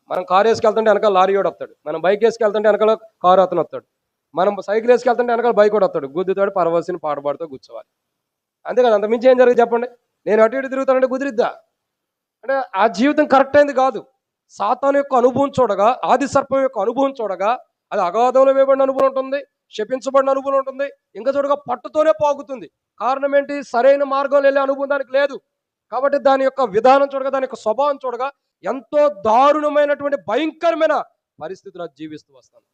మనం కారు వేసుకెళ్తుంటే వెనకాల లారీ వాడు వస్తాడు, మనం బైక్ వేసుకెళ్తుంటే వెనకాల కారు అతను వస్తాడు, మనం సైకిల్ వేసుకెళ్తుంటే వెనకాల బైక్ కూడా వస్తాడు, గుద్దుతాడు, పరవలసిన పాట పాడుతూ కూర్చోవాలి. అంతే కదా, అంత మించి ఏం జరిగింది చెప్పండి? నేను అటు ఇటు తిరుగుతానంటే కుదిరిద్దా? అంటే ఆ జీవితం కరెక్ట్ అయింది కాదు. సాతాను యొక్క అనుభవం చూడగా, ఆది సర్పం యొక్క అనుభవం చూడగా, అది అగాధంలో వేయబడిన అనుభవం ఉంటుంది, శపించబడిన అనుభవం ఉంటుంది, ఇంకా చూడగా పట్టుతోనే పాకుతుంది. కారణం ఏంటి? సరైన మార్గంలో వెళ్ళే అనుభవం దానికి లేదు. కాబట్టి దాని యొక్క విధానం చూడగా, దాని యొక్క స్వభావం చూడగా ఎంతో దారుణమైనటువంటి భయంకరమైన పరిస్థితులు జీవిస్తూ వస్తాను.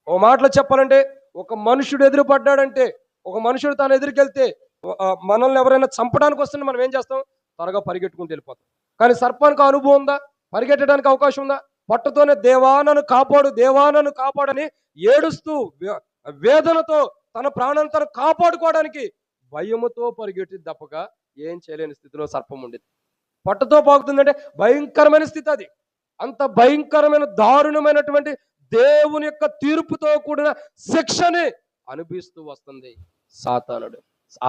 ఓ మాటలో చెప్పాలంటే, ఒక మనుషుడు ఎదురుపడ్డాడంటే, ఒక మనుషుడు తాను ఎదురుకెళ్తే, మనల్ని ఎవరైనా చంపడానికి వస్తుంటే మనం ఏం చేస్తాం? త్వరగా పరిగెట్టుకుంటూ వెళ్ళిపోతాం. కానీ సర్పానికి అనుభవం ఉందా? పరిగెట్టడానికి అవకాశం ఉందా? పట్టుతోనే దేవానను కాపాడని ఏడుస్తూ వేదనతో తన ప్రాణాన్ని తను కాపాడుకోవడానికి భయముతో పరిగెట్టి తప్పగా ఏం చేయలేని స్థితిలో సర్పం ఉండేది. పట్టుతో పాకుతుందంటే భయంకరమైన స్థితి. అది అంత భయంకరమైన దారుణమైనటువంటి దేవుని యొక్క తీర్పుతో కూడిన శిక్షని అనుభవిస్తూ వస్తుంది సాతానుడు,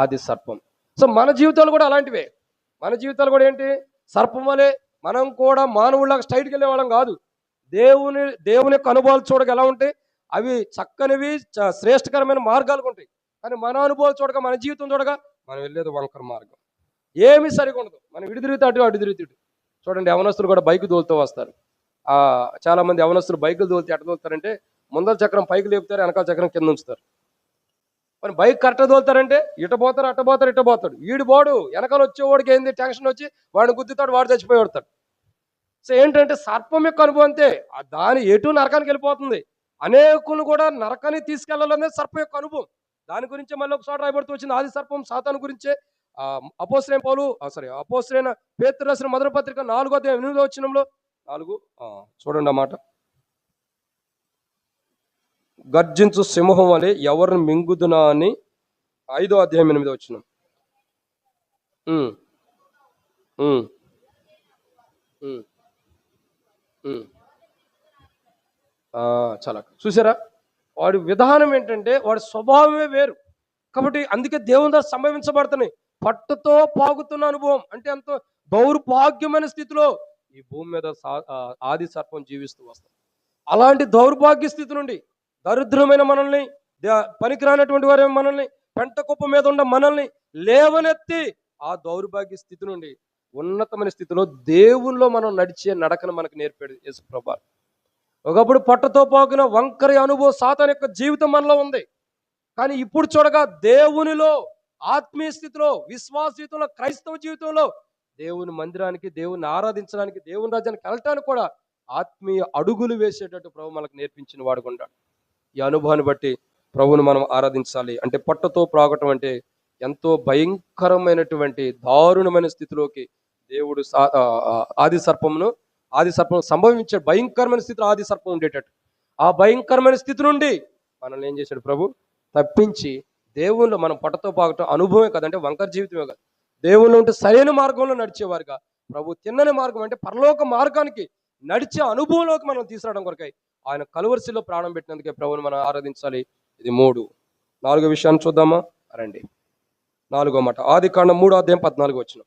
ఆది సర్పం. సో మన జీవితాలు కూడా అలాంటివే. మన జీవితాలు కూడా ఏంటి? సర్పం వలె మనం కూడా మానవుళ్ళగా స్ట్రైట్కి వెళ్ళే వాళ్ళం కాదు. దేవుని యొక్క అనుభవాలు చూడగా ఎలా ఉంటాయి? అవి చక్కనివి, శ్రేష్టకరమైన మార్గాలు ఉంటాయి. కానీ మన అనుభవాలు చూడగా, మన జీవితం చూడగా మనం వెళ్ళేది వంకర మార్గం, ఏమీ సరిగా ఉండదు. మనం ఇటు తిరిగితే అటు తిరిగితే ఇటు. చూడండి, యవనస్తులు కూడా బైక్ దోలుతూ వస్తారు. చాలా మంది యవనస్తులు బైకులు దోలితే ఎట్ట దోలుతారంటే, ముందర చక్రం పైకి లేపుతారు, వెనకాల చక్రం కింద ఉంచుతారు. మరి బైక్ కరెక్ట్గా దోలుతారంటే ఇటు పోతారు, ఇటు పోతాడు. ఈడు పోడు, వెనకాల వచ్చేవాడికి ఏంది టెన్షన్ వచ్చి వాడిని గుద్దుతాడు, వాడు చచ్చిపోయి పడతాడు. సో ఏంటంటే సర్పం యొక్క అనుభవం అంతే, దాని ఎటు నరకానికి వెళ్ళిపోతుంది. అనేకులు కూడా నరకానికి తీసుకెళ్లాలనేది సర్పం యొక్క అనుభవం. దాని గురించే మళ్ళీ ఒకసారి రాయబడుతూ వచ్చింది ఆది సర్పం సాతాను గురించే. అపోస్తలుడైన పేతురు రాసిన మొదటి పత్రిక 4వ అధ్యాయం 8వ వచనంలో 4 చూడండి అన్నమాట. గర్జించు సింహం వలె ఎవరిని మింగుదునా అని 5వ అధ్యాయం 8వ వచనం. ఉమ్, ఉమ్, ఉమ్, ఉమ్. చాలా చూసారా, వాడి విధానం ఏంటంటే వాడి స్వభావమే వేరు. కాబట్టి అందుకే దేవుని ద్వారా సంభవించబడుతున్నాయి. పట్టుతో పాగుతున్న అనుభవం అంటే ఎంతో దౌర్భాగ్యమైన స్థితిలో ఈ భూమి మీద ఆది సర్పం జీవిస్తూ వస్తాం. అలాంటి దౌర్భాగ్య స్థితి నుండి, దరిద్రమైన మనల్ని, పనికిరానటువంటి వారి మనల్ని, పెంట కుప్ప మీద ఉన్న మనల్ని లేవనెత్తి ఆ దౌర్భాగ్య స్థితి నుండి ఉన్నతమైన స్థితిలో దేవుల్లో మనం నడిచే నడకను మనకు నేర్పాడు యేసు ప్రభువు. ఒకప్పుడు పట్టతో పోగిన వంకరి అనుభవం సాతాను యొక్క జీవితం మనలో ఉంది. కానీ ఇప్పుడు చూడగా దేవునిలో, ఆత్మీయ స్థితిలో, విశ్వాస జీవితంలో, క్రైస్తవ జీవితంలో దేవుని మందిరానికి, దేవుని ఆరాధించడానికి, దేవుని రాజ్యానికి వెళ్ళటానికి కూడా ఆత్మీయ అడుగులు వేసేటట్టు ప్రభు మనకు నేర్పించిన వాడుకుంటాడు. ఈ అనుభవాన్ని బట్టి ప్రభువును మనం ఆరాధించాలి. అంటే పట్టతో ప్రాగటం అంటే ఎంతో భయంకరమైనటువంటి దారుణమైన స్థితిలోకి దేవుడు ఆది సర్పం సంభవించే భయంకరమైన స్థితిలో ఆది సర్పం ఉండేటట్టు ఆ భయంకరమైన స్థితి నుండి మనల్ని ఏం చేశాడు ప్రభు? తప్పించి దేవుళ్ళు మనం పట్టతో పాగటం అనుభవమే కదంటే వంకర జీవితమే కాదు, దేవుళ్ళు ఉంటే సరైన మార్గంలో నడిచేవారుగా ప్రభు తిన్నని మార్గం అంటే పరలోక మార్గానికి నడిచే అనుభవంలోకి మనం తీసుకురావడం కొరకై ఆయన కలువరిశిలో ప్రాణం పెట్టినందుకే ప్రభువుని మనం ఆరాధించాలి. ఇది 3. 4 విషయాన్ని చూద్దామా రండి. 4వ మాట ఆదికాండం 3:14.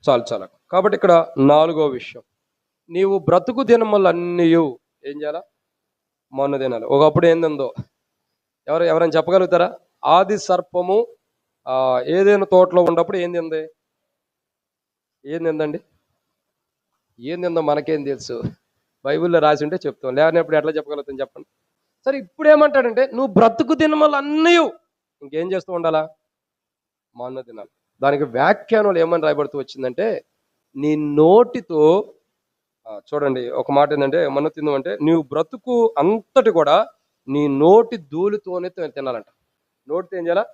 చాలు. కాబట్టి ఇక్కడ 4వ విషయం, నీవు బ్రతుకు దినములన్నీ ఏం చేయాలా? మన్ను తినాలి. ఒకప్పుడు ఏందో ఎవరైనా చెప్పగలుగుతారా? ఆది సర్పము ఏదైనా తోటలో ఉన్నప్పుడు ఏం తిందండి? ఏం తిందో మనకేం తెలుసు? బైబిల్లో రాసి ఉంటే చెప్తాం, లేనప్పుడు ఎట్లా చెప్పగలుగుతాం చెప్పండి. సరే, ఇప్పుడు ఏమంటాడంటే నువ్వు బ్రతుకు దినములన్నీ ఇంకేం చేస్తూ ఉండాలా? మన్ను తినాలి. దానికి వ్యాఖ్యానాలు ఏమని రాయబడుతూ వచ్చిందంటే, నీ నోటితో చూడండి, ఒక మాట ఏంటంటే మన్ను తిందామంటే నీవు బ్రతుకు అంతటి కూడా నీ నోటి ధూళితోనే తినాలంట. నోటితో ఏం చేయాలా?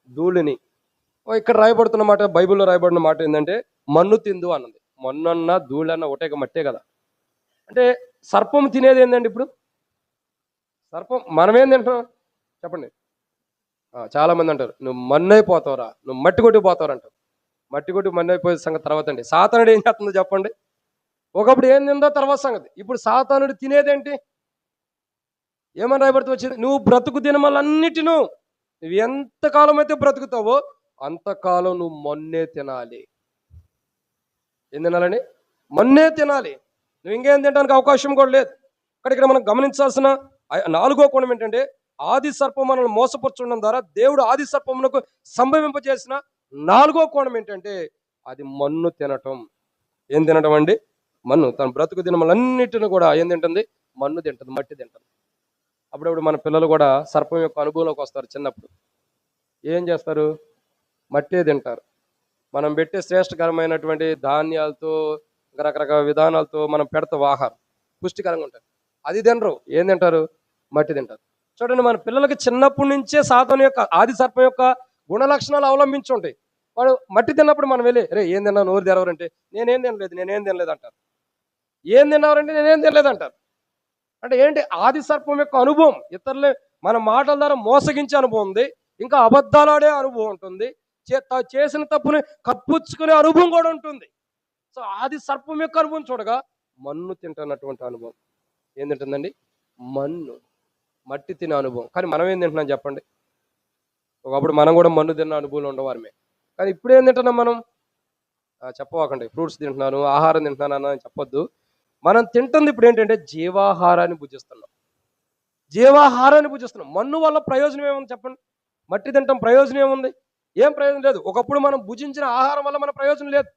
ధూళిని. ఇక్కడ రాయబడుతున్న మాట, బైబిల్లో రాయబడిన మాట ఏంటంటే మన్ను తిందు అన్నది. మన్నన్నా ధూళన్నా ఒకటే, మట్టే కదా. అంటే సర్పం తినేది ఏంటండి? ఇప్పుడు సర్పం మనమేం తింటున్నాం చెప్పండి? చాలా మంది అంటారు నువ్వు మన్నైపోతావురా, నువ్వు మట్టి కొట్టిపోతావు అంటారు. మట్టి కొట్టి మన్నైపోయే సంగతి తర్వాత అండి. సాతానుడు ఏం చేస్తుందో చెప్పండి? ఒకప్పుడు ఏం తిందో తర్వాత సంగతి. ఇప్పుడు సాతానుడు తినేదేంటి? ఏమని రాయబడుతూ వచ్చింది? నువ్వు బ్రతుకు దినములన్నిటిను నువ్వు ఎంతకాలం అయితే బ్రతుకుతావో అంతకాలం నువ్వు మొన్నే తినాలి. ఏం తినాలని? మొన్నే తినాలి. నువ్వు ఇంకేం తినడానికి అవకాశం కూడా లేదు. ఇక్కడ మనం గమనించాల్సిన 4వ కోణం ఏంటంటే, ఆది సర్పం మనల్ని మోసపరచడం ద్వారా దేవుడు ఆది సర్పమునకు సంభవింపజేసిన 4వ కోణం ఏంటంటే అది మన్ను తినటం. ఏం తినటం అండి? మన్ను. తన బ్రతుకు దినములన్నిటిని కూడా ఏం తింటుంది? మన్ను తింటుంది, మట్టి తింటుంది. అప్పుడప్పుడు మన పిల్లలు కూడా సర్పం యొక్క అనుభవంలోకి వస్తారు. చిన్నప్పుడు ఏం చేస్తారు? మట్టే తింటారు. మనం పెట్టే శ్రేష్టకరమైనటువంటి ధాన్యాలతో, రకరకాల విధానాలతో మనం పెడతాం ఆహారం, పుష్టికరంగా ఉంటుంది. అది తినరు. ఏం తింటారు? మట్టి తింటారు. చూడండి, మన పిల్లలకి చిన్నప్పటి నుంచే సాతాను యొక్క, ఆది సర్పం యొక్క గుణ లక్షణాలు అవలంబించి ఉంటాయి. వాడు మట్టి తిన్నప్పుడు మనం వెళ్ళి రే ఏం తిన్నావు, నోరు తెరవరంటే నేనేం తినలేదు అంటారు. ఏం తిన్నారంటే నేనేం తినలేదు అంటారు. అంటే ఏంటి? ఆది సర్పం యొక్క అనుభవం. ఇతరులే మన మాటల ద్వారా మోసగించే అనుభవం ఉంది, ఇంకా అబద్ధాలాడే అనుభవం ఉంటుంది, చేసిన తప్పుని కప్పుచ్చుకునే అనుభవం కూడా ఉంటుంది. సో ఆది సర్పం యొక్క అనుభవం చూడగా మన్ను తింటున్నటువంటి అనుభవం. ఏం తింటుందండి? మన్ను, మట్టి తినే అనుభవం. కానీ మనం ఏం తింటున్నాం చెప్పండి? ఒకప్పుడు మనం కూడా మన్ను తిన్న అనుభవంలో ఉండవారమే. కానీ ఇప్పుడు ఏం తింటున్నాం మనం? చెప్పవాకండి ఫ్రూట్స్ తింటున్నాను, ఆహారం తింటున్నాను అని చెప్పొద్దు. మనం తింటుంది ఇప్పుడు ఏంటంటే జీవాహారాన్ని భుజిస్తున్నాం. మన్ను వల్ల ప్రయోజనం ఏముంది చెప్పండి? మట్టి తింటాం ప్రయోజనం ఏముంది? ఏం ప్రయోజనం లేదు. ఒకప్పుడు మనం భుజించిన ఆహారం వల్ల మన ప్రయోజనం లేదు.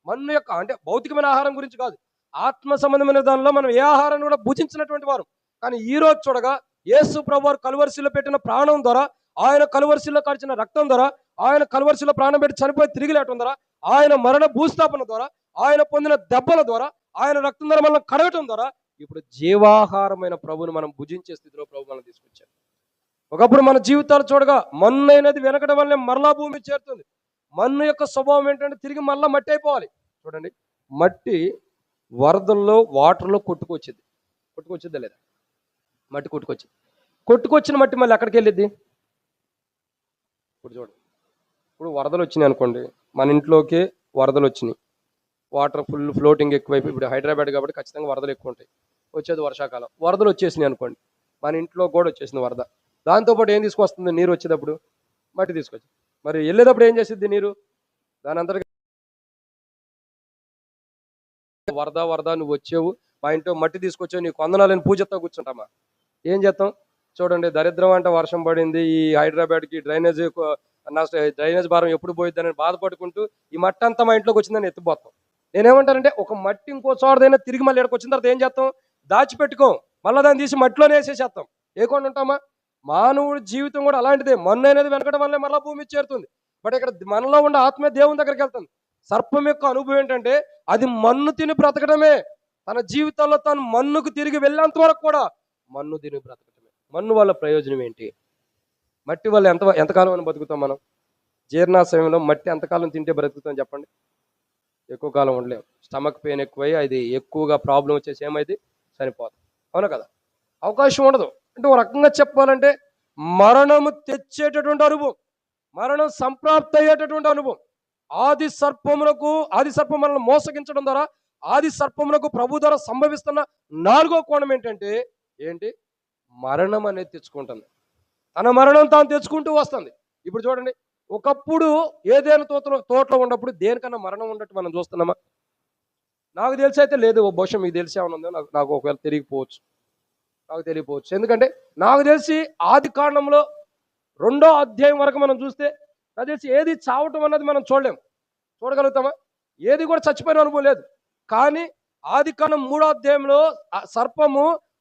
మన్ను యొక్క అంటే భౌతికమైన ఆహారం గురించి కాదు, ఆత్మ సంబంధమైన దానిలో మనం ఏ ఆహారాన్ని కూడా భుజించినటువంటి వారు. కానీ ఈ రోజు చూడగా యేసు ప్రభువారు కలువరిశిలో పెట్టిన ప్రాణం ద్వారా, ఆయన కలువరిశిలో కార్చిన రక్తం ద్వారా, ఆయన కలువరిశిలో ప్రాణం పెట్టి చనిపోయి తిరిగి లేవటం ద్వారా, ఆయన మరణ భూస్థాపన ద్వారా, ఆయన పొందిన దెబ్బల ద్వారా, ఆయన రక్తం ద్వారా మనం కడగటం ద్వారా ఇప్పుడు జీవాహారమైన ప్రభువుని మనం భుజించే స్థితిలో ప్రభు మనం తీసుకొచ్చారు. ఒకప్పుడు మన జీవితాలు చూడగా మన్ను అనేది వెనకడం వల్లే మరలా భూమి చేరుతుంది. మన్ను యొక్క స్వభావం ఏంటంటే తిరిగి మళ్ళా మట్టి అయిపోవాలి. చూడండి, మట్టి వరదల్లో వాటర్లో కొట్టుకొచ్చిందా లేదా? మట్టి కొట్టుకొచ్చిన మట్టి మళ్ళీ ఎక్కడికి వెళ్ళిద్ది? ఇప్పుడు చూడండి, ఇప్పుడు వరదలు వచ్చినాయి అనుకోండి, మన ఇంట్లోకి వరదలు వచ్చినాయి, వాటర్ ఫుల్ ఫ్లోటింగ్ ఎక్కువైపోయి, ఇప్పుడు హైదరాబాద్ కాబట్టి ఖచ్చితంగా వరదలు ఎక్కువ ఉంటాయి, వచ్చేది వర్షాకాలం, వరదలు వచ్చేసినాయి అనుకోండి, మన ఇంట్లో కూడా వచ్చేసింది వరద. దాంతోపాటు ఏం తీసుకొస్తుంది? నీరు వచ్చేటప్పుడు మట్టి తీసుకొచ్చి, మరి వెళ్ళేటప్పుడు ఏం చేసిద్ది నీరు? దాని అంతటికి వరద నువ్వు వచ్చావు, మా ఇంట్లో మట్టి తీసుకొచ్చావు, నీకు వందనాలని పూజతో కూర్చుంటామా? ఏం చేస్తాం? చూడండి, దరిద్రం అంటే వర్షం పడింది, ఈ హైదరాబాద్కి డ్రైనేజ్ భారం ఎప్పుడు పోయిద్దని బాధపడుకుంటూ ఈ మట్టి అంతా మా ఇంట్లోకి వచ్చిందని ఎత్తిపోతాం. నేనేమంటానంటే, ఒక మట్టి ఇంకో చోటదైనా తిరిగి మళ్ళీ ఇక్కడికి వచ్చిన తర్వాత ఏం చేస్తాం? దాచిపెట్టుకోం, మళ్ళీ దాన్ని తీసి మట్టిలోనే వేసేసేస్తాం. ఏకుండా ఉంటామా? మానవుడి జీవితం కూడా అలాంటిదే. మన్ను అనేది వెనకడం వల్లే మళ్ళీ భూమి చేరుతుంది. బట్ ఇక్కడ మనలో ఉన్న ఆత్మ దేవుని దగ్గరికి వెళ్తుంది. సర్పం యొక్క అనుభవం ఏంటంటే, అది మన్ను తిని బ్రతకడమే. తన జీవితంలో తను మన్నుకు తిరిగి వెళ్ళేంత వరకు కూడా మన్ను తిని బ్రతకడమే. మన్ను వల్ల ప్రయోజనం ఏంటి? మట్టి వల్ల ఎంతకాలం అని బతుకుతాం మనం? జీర్ణాశయంలో మట్టి ఎంతకాలం తింటే బ్రతుకుతాం చెప్పండి? ఎక్కువ కాలం ఉండలేము. స్టమక్ పెయిన్ ఎక్కువై అది ఎక్కువగా ప్రాబ్లం వచ్చేసి ఏమైంది? చనిపోతాం. అవునా కదా? అవకాశం ఉండదు. అంటే ఒక రకంగా చెప్పాలంటే మరణము తెచ్చేటటువంటి అనుభవం, మరణం సంప్రాప్తి అయ్యేటటువంటి అనుభవం. ఆది సర్పం మనల్ని మోసగించడం ద్వారా ఆది సర్పములకు ప్రభు ద్వారా సంభవిస్తున్న 4వ కోణం ఏంటంటే మరణం అనేది తెచ్చుకుంటుంది. తన మరణం తాను తెచ్చుకుంటూ వస్తుంది. ఇప్పుడు చూడండి, ఒకప్పుడు ఏదైనా తోటలో ఉన్నప్పుడు దేనికన్నా మరణం ఉన్నట్టు మనం చూస్తున్నామా? నాకు తెలిసి అయితే లేదు. బహుశా మీకు తెలిసి ఏమైనా ఉందో నాకు ఒకవేళ తెలియకపోవచ్చు. ఎందుకంటే నాకు తెలిసి ఆది కాండంలో 2వ అధ్యాయం వరకు మనం చూస్తే నాకు తెలిసి ఏది చావటం అన్నది మనం చూడగలుగుతామా? ఏది కూడా చచ్చిపోయిన అనుభవం లేదు. కానీ ఆది కాండం 3వ అధ్యాయంలో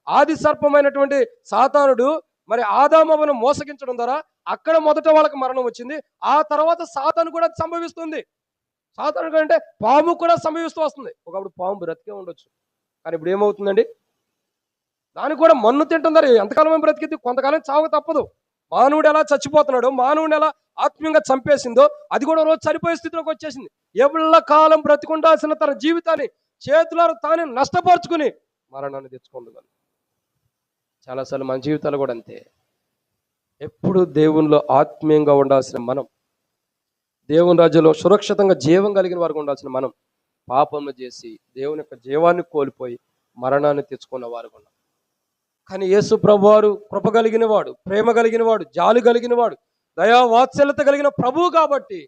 ఆది సర్పమైనటువంటి సాతానుడు మరి ఆదామును మోసగించడం ద్వారా అక్కడ మొదట వాళ్ళకి మరణం వచ్చింది. ఆ తర్వాత సాతాను కూడా సంభవిస్తుంది. సాతాను కంటే పాము కూడా సంభవిస్తూ వస్తుంది. ఒకప్పుడు పాము బ్రతికే ఉండొచ్చు, కానీ ఇప్పుడు ఏమవుతుందండి? దానికి కూడా మన్ను తింటున్నారు. ఎంతకాలం బ్రతికింది? కొంతకాలం చావు తప్పదు. మానవుడు ఎలా చచ్చిపోతున్నాడో, మానవుని ఎలా ఆత్మీయంగా చంపేసిందో, అది కూడా రోజు చనిపోయే స్థితిలోకి వచ్చేసింది. ఎవ్వళ్ళ కాలం బ్రతికుండాల్సిన తన జీవితాన్ని చేతులారా తానే నష్టపరుచుకుని మరణాన్ని తెచ్చుకుంటున్నాను. చాలాసార్లు మన జీవితాలు కూడా అంతే. ఎప్పుడు దేవునిలో ఆత్మీయంగా ఉండాల్సిన మనం, దేవుని రాజ్యంలో సురక్షితంగా జీవం కలిగిన వారికి ఉండాల్సిన మనం పాపము చేసి దేవుని యొక్క జీవాన్ని కోల్పోయి మరణాన్ని తెచ్చుకున్న వారు ఉన్నాం. కానీ యేసు ప్రభువారు కృప కలిగిన వాడు, ప్రేమ కలిగిన వాడు, జాలి కలిగిన వాడు, దయా వాత్సల్యత కలిగిన ప్రభువు కాబట్టి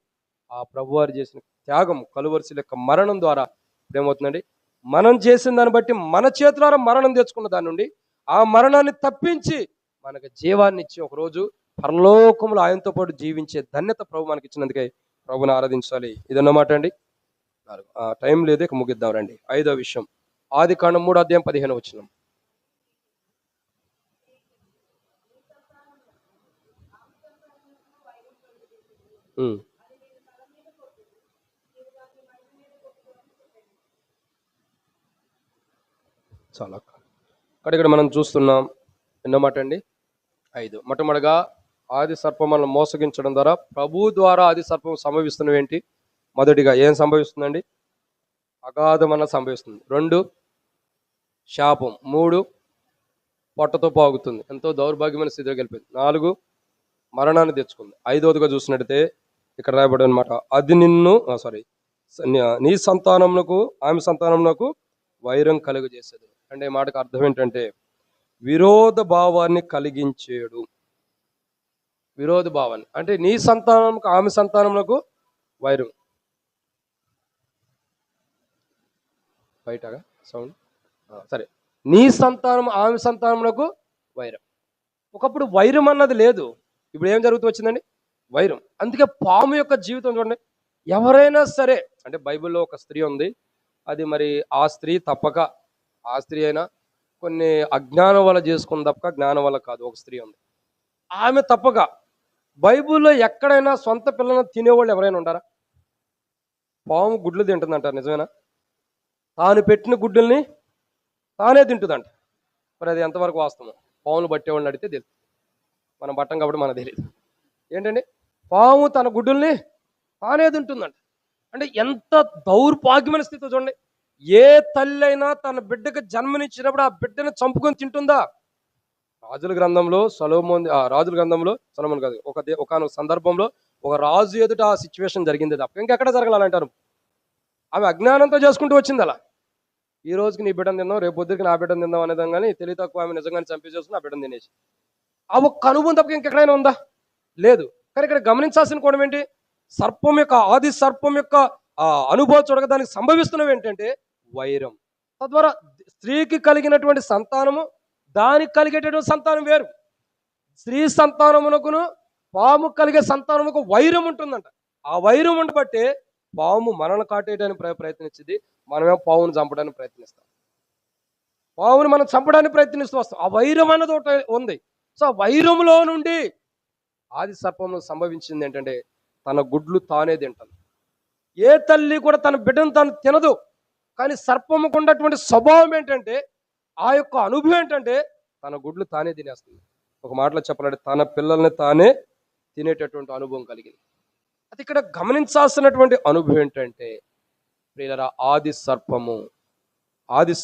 ఆ ప్రభువారు చేసిన త్యాగం, కలువరిశి యొక్క మరణం ద్వారా ఏమవుతుందండి? మనం చేసిన దాన్ని బట్టి మన చేతులారా మరణం తెచ్చుకున్న దాని నుండి ఆ మరణాన్ని తప్పించి మనకు జీవాన్ని ఇచ్చి ఒకరోజు పరలోకములు ఆయనతో పాటు జీవించే ధన్యత ప్రభు మనకి ఇచ్చినందుకే ప్రభుని ఆరాధించాలి. ఇదన్నమాట అండి. టైం లేదు, ఇక ముగిద్దాం రండి. 5వ విషయం, ఆది కాండం 3వ అధ్యాయం 15వ వచనం. చాలా ఇక్కడ మనం చూస్తున్నాం. ఎన్నమాట అండి? 5. మొట్టమొదటిగా ఆది సర్పం మనల్ని మోసగించడం ద్వారా ప్రభు ద్వారా ఆది సర్పం సంభవిస్తున్నవి ఏంటి? మొదటిగా ఏం సంభవిస్తుందండి? అగాధమన్న సంభవిస్తుంది. 2 శాపం. 3 పొట్టతో పాగుతుంది, ఎంతో దౌర్భాగ్యమైన స్థితిలోకి వెళ్ళిపోయింది. 4 మరణాన్ని తెచ్చుకుంది. 5వదిగా చూసినట్టయితే ఇక్కడ రాయబడి అనమాట, అది నీ సంతానమునకు ఆమె సంతానమునకు వైరం కలుగజేసేది. అంటే ఈ మాటకు అర్థం ఏంటంటే విరోధ భావాన్ని కలిగించేడు. విరోధ భావాన్ని అంటే నీ సంతానంకు ఆమె సంతానమునకు వైరం. బయటగా సౌండ్ సరే. నీ సంతానం ఆమె సంతానమునకు వైరం. ఒకప్పుడు వైరం అన్నది లేదు, ఇప్పుడు ఏం జరుగుతూ వచ్చిందండి? వైరం. అందుకే పాము యొక్క జీవితం చూడండి. ఎవరైనా సరే, అంటే బైబిల్లో ఒక స్త్రీ ఉంది, అది మరి ఆ స్త్రీ తప్పక, ఆ స్త్రీ అయినా కొన్ని అజ్ఞానం వల్ల చేసుకుని తప్పక జ్ఞానం వల్ల కాదు. ఒక స్త్రీ ఉంది, ఆమె తప్పక. బైబిల్లో ఎక్కడైనా సొంత పిల్లలను తినేవాళ్ళు ఎవరైనా ఉంటారా? పాము గుడ్లు తింటుందంటారు, నిజమేనా? తాను పెట్టిన గుడ్డుల్ని తానే తింటుందంట. మరి అది ఎంతవరకు వాస్తవం? పాములు పట్టేవాళ్ళని అడిగితే తెలుసు. మనం పట్టం కాబట్టి మనకు తెలియదు. ఏంటండి? పాము తన గుడ్డుల్ని తానే తింటుందంట. అంటే ఎంత దౌర్భాగ్యమైన స్థితి చూడండి. ఏ తల్లి అయినా తన బిడ్డకు జన్మనిచ్చినప్పుడు ఆ బిడ్డను చంపుకొని తింటుందా? రాజుల గ్రంథంలో రాజుల గ్రంథంలో సొలొమోను కాదు, ఒకనొక సందర్భంలో ఒక రాజు ఎదుట ఆ సిచ్యువేషన్ జరిగింది తప్ప ఇంకెక్కడ జరగాలంటారు. ఆమె అజ్ఞానంతో చేసుకుంటూ వచ్చింది అలా. ఈ రోజుకి నీ బిడ్డను తిందాం, రేపు పొద్దుకి నా బిడ్డను తిందాం అనేదాం, కానీ తెలివి తక్కువ ఆమె నిజంగానే చంపేసేసుకుని ఆ బిడ్డను తినేసి ఆ ఒక్క అనుభవం తప్ప ఇంకెక్కడైనా ఉందా? లేదు. కానీ ఇక్కడ గమనించాల్సిన కోణం ఏంటి? ఆది సర్పం యొక్క అనుభవం చూడగా దానికి సంభవిస్తున్నవి ఏంటంటే వైరం. తద్వారా స్త్రీకి కలిగినటువంటి సంతానము, దానికి కలిగేటటువంటి సంతానం వేరు. స్త్రీ సంతానమునకును పాము కలిగే సంతానముకు వైరం ఉంటుందంట. ఆ వైరం ఉండబట్టే పాము మనల్ని కాటేయడానికి ప్రయత్నించింది, మనమేమో పావును చంపడానికి ప్రయత్నిస్తాం. పావును మనం చంపడానికి ప్రయత్నిస్తూ వస్తాం. ఆ వైరం అన్నది ఒకటి ఉంది. సో ఆ వైరంలో నుండి ఆది సర్పంలో సంభవించింది ఏంటంటే తన గుడ్లు తానే తింటాను. ఏ తల్లి కూడా తన బిడ్డను తాను తినదు. కానీ సర్పముకు ఉన్నటువంటి స్వభావం ఏంటంటే, ఆ యొక్క అనుభవం ఏంటంటే తన గుడ్లు తానే తినేస్తుంది. ఒక మాటలో చెప్పాలంటే తన పిల్లల్ని తానే తినేటటువంటి అనుభవం కలిగింది. అది ఇక్కడ గమనించాల్సినటువంటి అనుభవం ఏంటంటే ప్రియులారా, ఆది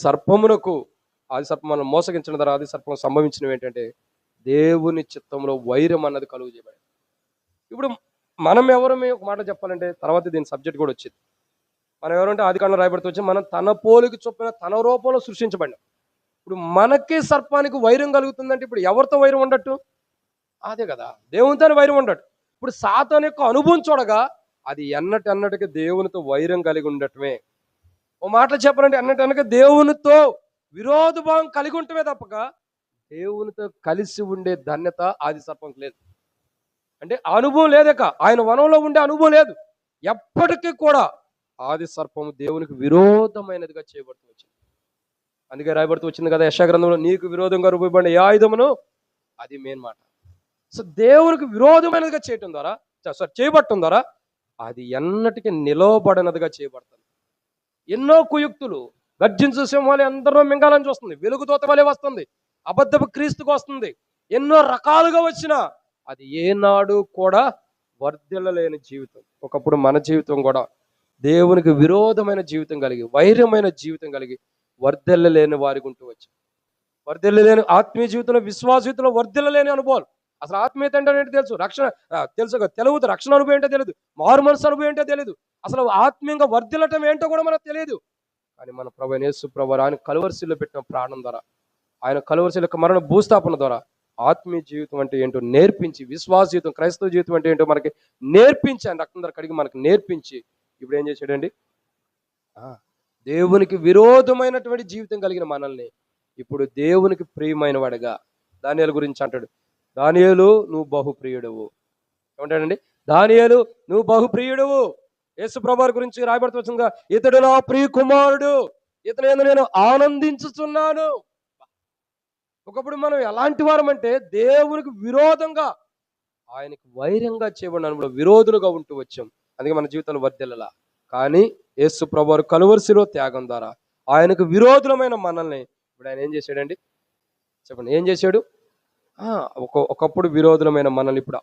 సర్పమునకు మనం మోసగించిన ద్వారా ఆది సర్పం సంభవించినవి ఏంటంటే దేవుని చిత్తంలో వైరం అన్నది కలుగు చేయబడింది. ఇప్పుడు మనం ఎవరమే ఒక మాట చెప్పాలంటే తర్వాత దీని సబ్జెక్ట్ కూడా వచ్చింది. మనం ఎవరంటే ఆదికాండంలో రాయబడుతూ వచ్చి మనం తన పోలికి చొప్పున తన రూపంలో సృష్టించబడినాం. ఇప్పుడు మనకి సర్పానికి వైరం కలుగుతుందంటే ఇప్పుడు ఎవరితో వైరం ఉండట్టు? అదే కదా, దేవునితోనే వైరం ఉండట్టు. ఇప్పుడు సాతాను యొక్క అనుభవం చూడగా అది ఎన్నటికి దేవునితో వైరం కలిగి ఉండటమే. ఓ మాటలు చెప్పాలంటే ఎన్నటికి దేవునితో విరోధ భావం కలిగి ఉండటమే తప్పక దేవునితో కలిసి ఉండే ధన్యత ఆది సర్పంకి లేదు. అంటే అనుభవం లేదక, ఆయన వనంలో ఉండే అనుభవం లేదు. ఎప్పటికీ కూడా ఆది సర్పము దేవునికి విరోధమైనదిగా చేయబడుతూ వచ్చింది. అందుకే రాయబడుతూ వచ్చింది కదా యెషయా గ్రంథంలో, నీకు విరోధంగా రూపబడిన ఏ ఆయుధమును, అది మెయిన్ మాట. సో దేవునికి విరోధమైనదిగా చేయబట్టం ద్వారా అది ఎన్నటికీ నిలవబడినదిగా చేయబడుతుంది. ఎన్నో కుయుక్తులు, గర్జించు సింహాలు అందరూ మింగాలని చూస్తుంది, వెలుగుదూత వలె వస్తుంది, అబద్ధపు క్రీస్తుకు వస్తుంది, ఎన్నో రకాలుగా వచ్చినా అది ఏనాడు కూడా వర్ధిల్లలేని జీవితం. ఒకప్పుడు మన జీవితం కూడా దేవునికి విరోధమైన జీవితం కలిగి, వైరమైన జీవితం కలిగి వర్ధిల్లలేని వారికి ఉంటూ వచ్చాం. వర్ధిల్లలేని ఆత్మీయ జీవితంలో, విశ్వాస జీవితంలో వర్ధిల్లలేని అనుభవాలు. అసలు ఆత్మీయత అంటే తెలుసు, తెలుగుదు రక్షణ అనుభవం ఏంటో తెలియదు, మారు మనసు అనుభవం ఏంటో తెలియదు, అసలు ఆత్మీయంగా వర్ధిల్లటం ఏంటో కూడా మనకు తెలియదు. కానీ మన ప్రభువైన యేసు ప్రభువు ఆయన కలువరిశిలో పెట్టిన ప్రాణం ద్వారా, ఆయన కలువరిశిల యొక్క మరణ భూస్థాపన ద్వారా ఆత్మీయ జీవితం అంటే ఏంటో నేర్పించి, విశ్వాస జీవితం క్రైస్తవ జీవితం అంటే ఏంటో మనకి నేర్పించి, ఆయన రక్తం ధర కడిగి మనకు నేర్పించి ఇప్పుడు ఏం చేశాడండి? దేవునికి విరోధమైనటువంటి జీవితం కలిగిన మనల్ని ఇప్పుడు దేవునికి ప్రియమైన వాడిగా దానియేలు గురించి అంటాడు. దానియేలు నువ్వు బహుప్రియుడవు. ఏమంటాడండి? దానియేలు నువ్వు బహుప్రియుడవు. యేసు ప్రభువు గురించి రాయబడుతుందిగా, ఇతడు నా ప్రియ కుమారుడు, ఇతని యందు నేను ఆనందించుచున్నాను. ఒకప్పుడు మనం ఎలాంటి వారం అంటే దేవునికి విరోధంగా, ఆయనకు వైరంగా చేయబడిన విరోధులుగా ఉంటూ వచ్చాం. అందుకే మన జీవితంలో వర్ధిల్లలా. కానీ యేసు ప్రభువు కలువరిశిలో త్యాగం ద్వారా ఆయనకు విరోధులమైన మనల్ని ఇప్పుడు ఆయన ఏం చేశాడండి? చెప్పండి, ఏం చేశాడు? ఒకప్పుడు విరోధులమైన మనల్ని ఇప్పుడు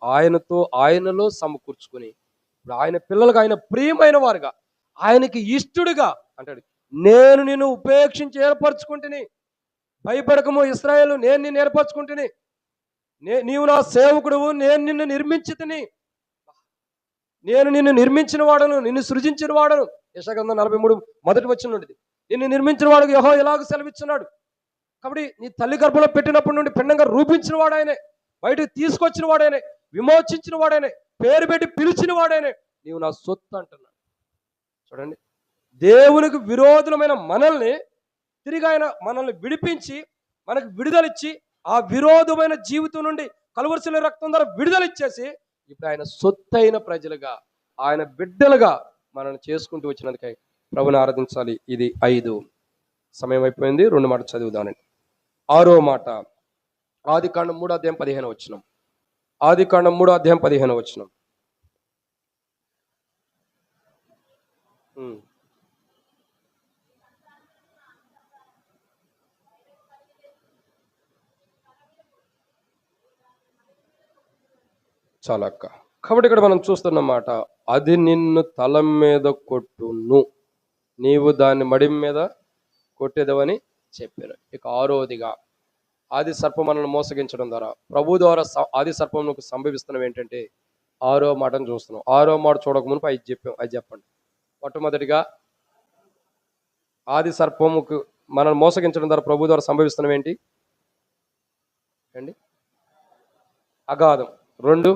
ఆయనలో సమకూర్చుకొని ఇప్పుడు ఆయన పిల్లలుగా, ఆయన ప్రియమైన వారుగా, ఆయనకి ఇష్టడుగా అంటాడు. నేను నిన్ను ఉపేక్షించి ఏర్పరచుకుంటుని, భయపడకము ఇశ్రాయేలు, నేను నిన్ను ఏర్పరచుకుంటుని, నీవు నా సేవకుడువు, నేను నిన్ను నిర్మించితిని, నేను నిన్ను నిర్మించిన వాడను, నిన్ను సృజించిన వాడను. యెషయా గ్రంథం 43 మొదటి వచనం నుండి, నిన్ను నిర్మించిన వాడు యెహోవా ఇలాగ సెలవిస్తున్నాడు. కాబట్టి నీ తల్లి గర్భంలో పెట్టినప్పటి నుండి పిండంగా రూపించిన వాడాయనే, బయటకు తీసుకొచ్చిన వాడాయనే, విమోచించిన వాడాయనే, పేరు పెట్టి పిలిచిన వాడాయనే, నీవు నా సొత్తు అంటున్నాడు. చూడండి, దేవునికి విరోధులమైన మనల్ని తిరిగి ఆయన మనల్ని విడిపించి మనకు విడుదలిచ్చి, ఆ విరోధమైన జీవితం నుండి కలువరిశిల రక్తం ద్వారా విడుదలిచ్చేసి ఇప్పుడు ఆయన సొత్తైన ప్రజలుగా, ఆయన బిడ్డలుగా మనల్ని చేసుకుంటూ వచ్చినందుకై ప్రభుని ఆరాధించాలి. ఇది 5. సమయం అయిపోయింది. 2 మాటలు చదువుదానండి. 6వ మాట, ఆదికాండం 3:15. ఆదికాండం 3:15. చాలా అక్క. కాబట్టి ఇక్కడ మనం చూస్తున్న మాట, అది నిన్ను తల మీద కొట్టును, నీవు దాన్ని మడి మీద కొట్టేదవని చెప్పాను. ఇక 6వదిగా ఆది సర్పం మనల్ని మోసగించడం ద్వారా ప్రభు ద్వారా ఆది సర్పంకు సంభవిస్తున్నాం ఏంటంటే 6వ మాటను చూస్తున్నాం. 6వ మాట చూడక మునుపు అది చెప్పండి. మొట్టమొదటిగా ఆది సర్పముకు మనల్ని మోసగించడం ద్వారా ప్రభు ద్వారా సంభవిస్తున్నాం ఏంటి అండి? అగాధం. 2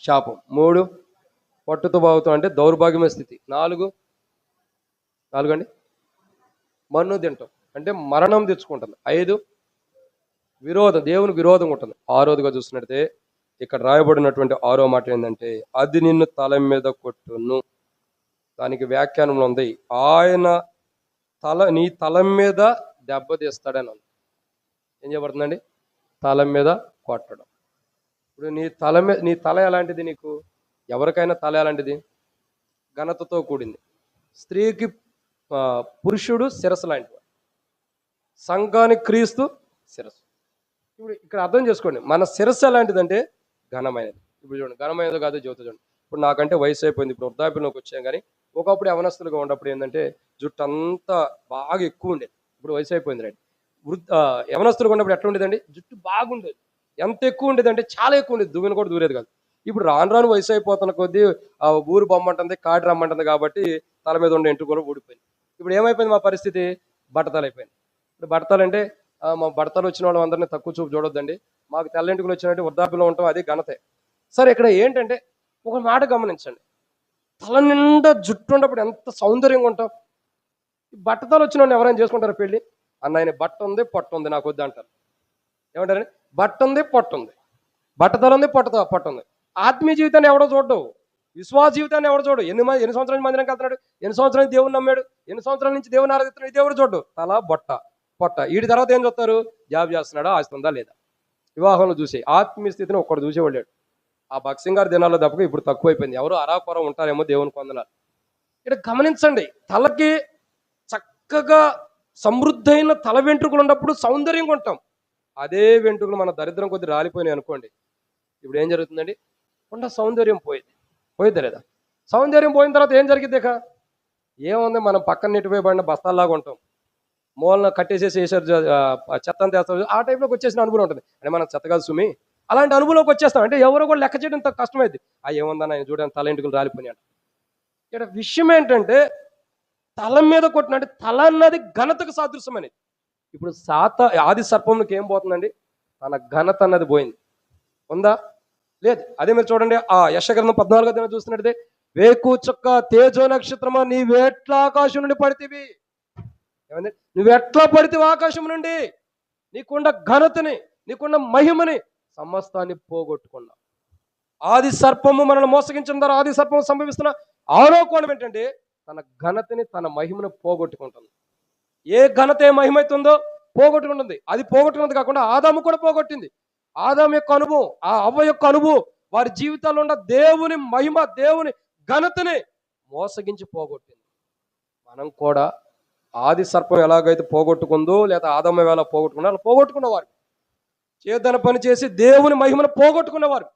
శాపం. 3 పట్టుతో బాగుతాం అంటే దౌర్భాగ్యమైన స్థితి. 4 అండి మన్ను తింటాం అంటే మరణం తెచ్చుకుంటుంది. 5 దేవునికి విరోధంగా ఉంటుంది. 6వదిగా చూసినట్టే ఇక్కడ రాయబడినటువంటి 6వ మాట ఏంటంటే అది నిన్ను తల మీద కొట్టును. దానికి వ్యాఖ్యానంలో ఉంది ఆయన నీ తల మీద దెబ్బ తీస్తాడని ఉంది. ఏం చేయబడుతుందండి? తల మీద కొట్టడం. ఇప్పుడు నీ తల ఎలాంటిది? నీకు ఎవరికైనా తల ఎలాంటిది? ఘనతతో కూడింది. స్త్రీకి పురుషుడు శిరస్సు లాంటివాడు, సంఘానికి క్రీస్తు శిరస్సు. ఇప్పుడు ఇక్కడ అర్థం చేసుకోండి, మన శిరస్సు ఎలాంటిదంటే ఘనమైనది. ఇప్పుడు చూడండి, ఘనమైనది కాదు జ్యోతి. చూడండి, ఇప్పుడు నాకంటే వయసు అయిపోయింది, ఇప్పుడు వృద్ధాప్యంలోకి వచ్చాం. కానీ ఒకప్పుడు యవనస్తులుగా ఉన్నప్పుడు ఏంటంటే జుట్టు అంతా బాగా ఎక్కువ ఉండేది. ఇప్పుడు వయసు అయిపోయింది రైట్. యవనస్తులుగా ఉన్నప్పుడు ఎట్లా ఉండేదండి? జుట్టు బాగుండేది. ఎంత ఎక్కువ ఉండేది అంటే చాలా ఎక్కువ ఉండేది, దువ్వెన కూడా దూరేది కాదు. ఇప్పుడు రాను వయసు అయిపోతున్న కొద్దీ ఆ ఊరు బొమ్మంటుంది, కాడి రమ్మంటుంది కాబట్టి తల మీద ఉండే ఎంట్రుకలు ఊడిపోయింది. ఇప్పుడు ఏమైపోయింది మా పరిస్థితి? బట్టతలు అయిపోయింది. ఇప్పుడు బట్టతలు అంటే మా బట్టతలు వచ్చిన వాళ్ళు అందరినీ తక్కువ చూపు చూడొద్దండి. మాకు తెల్లంటికలు వచ్చినట్టు వృద్ధాప్యంలో ఉంటాం, అది ఘనతే. సరే, ఇక్కడ ఏంటంటే ఒక మాట గమనించండి, తల నిండా జుట్టు ఉన్నప్పుడు ఎంత సౌందర్యంగా ఉంటాం. బట్టతలు వచ్చిన వాళ్ళు ఎవరైనా చేసుకుంటారు పెళ్ళి? అన్న ఆయన బట్ట ఉంది పొట్ట ఉంది నాకు వద్దు అంటారు. ఏమంటారని? బట్ట ఉంది పొట్ట ఉంది, బట్టతలు ఉంది పొట్ట ఉంది. ఆత్మీయ జీవితాన్ని ఎవడో చూడడు, విశ్వాస జీవితాన్ని ఎవడో చూడు. ఎన్ని సంవత్సరాల నుంచి మందిరంకి వెళ్తున్నాడు, ఎన్ని సంవత్సరాల నుంచి దేవుని నమ్మాడు, ఎన్ని సంవత్సరాల నుంచి దేవుని ఆరాధిస్తున్నాడు, ఇది ఎవరు చూడు. తల పొట్ట. వీడి తర్వాత ఏం చూస్తారు? జాబ్ చేస్తున్నాడా, ఆస్తుందా లేదా. వివాహంలో చూసే ఆత్మీయ స్థితిని ఒక్కడు చూసేవాళ్ళాడు. ఆ భక్సింగ్ గారి దినాల్లో తప్పక ఇప్పుడు తక్కువైపోయింది. ఎవరు అరాకొర ఉంటారేమో దేవుని పొందనాలు. ఇక్కడ గమనించండి, తలకి చక్కగా సమృద్ధైన తల వెంట్రుకలు ఉన్నప్పుడు సౌందర్యంగా ఉంటాం. అదే వెంట్రుకలు మన దరిద్రం కొద్ది రాలిపోయినాయి అనుకోండి, ఇప్పుడు ఏం జరుగుతుందండి? కొండ సౌందర్యం పోయిద్దా లేదా? సౌందర్యం పోయిన తర్వాత ఏం జరిగిద్ది? ఏముంది, మనం పక్కన నెట్టిపోయబడిన బస్తాల్లాగా ఉంటాం. మూలన కట్టేసేసి వేసారు, చెత్త అంతా వేస్తారు. ఆ టైప్లోకి వచ్చేసిన అనుభవం ఉంటుంది. అంటే మనం చెత్త కాదు సుమి, అలాంటి అనుభవంలోకి వచ్చేస్తాం. అంటే ఎవరో కూడా లెక్క చేయడం కష్టమైంది. ఏముందని ఆయన చూడండి తల ఎంటుకలు రాలిపోయినాయి. ఇక్కడ విషయం ఏంటంటే తల మీద కొట్టిన, అంటే తల అన్నది ఘనతకు సాదృశ్యం అనేది. ఇప్పుడు ఆది సర్పంకి ఏం పోతుందండి? తన ఘనత అన్నది పోయింది. ఉందా? లేదు. అదే మీరు చూడండి, ఆ యెషయా గ్రంథం 14వ చూస్తున్నట్టే, వేకు చుక్క తేజో నక్షత్రమా నీవెట్లా ఆకాశం నుండి పడితివి. ఏమండి? నువ్వెట్లా పడితివి ఆకాశం నుండి? నీకున్న ఘనతని, నీకున్న మహిమని సమస్తాన్ని పోగొట్టుకున్నావు. ఆది సర్పము మనల్ని మోసగించిన ద్వారా ఆది సర్పము సంభవిస్తున్న 6వ కోణం ఏంటంటే తన ఘనతని, తన మహిమను పోగొట్టుకుంటుంది. ఏ ఘనత ఏ మహిమ అవుతుందో పోగొట్టుకుంటుంది. అది పోగొట్టుకున్నది కాకుండా ఆదాము కూడా పోగొట్టింది. ఆదాము యొక్క అనుభవం, ఆ అవ్వ యొక్క అనుభవం, వారి జీవితాల్లో ఉన్న దేవుని మహిమ, దేవుని ఘనతని మోసగించి పోగొట్టింది. మనం కూడా ఆది సర్పం ఎలాగైతే పోగొట్టుకుందో, లేదా ఆదాము ఎలా పోగొట్టుకున్నా అలా పోగొట్టుకున్నవారు, చేతన పని చేసి దేవుని మహిమను పోగొట్టుకున్నవారు,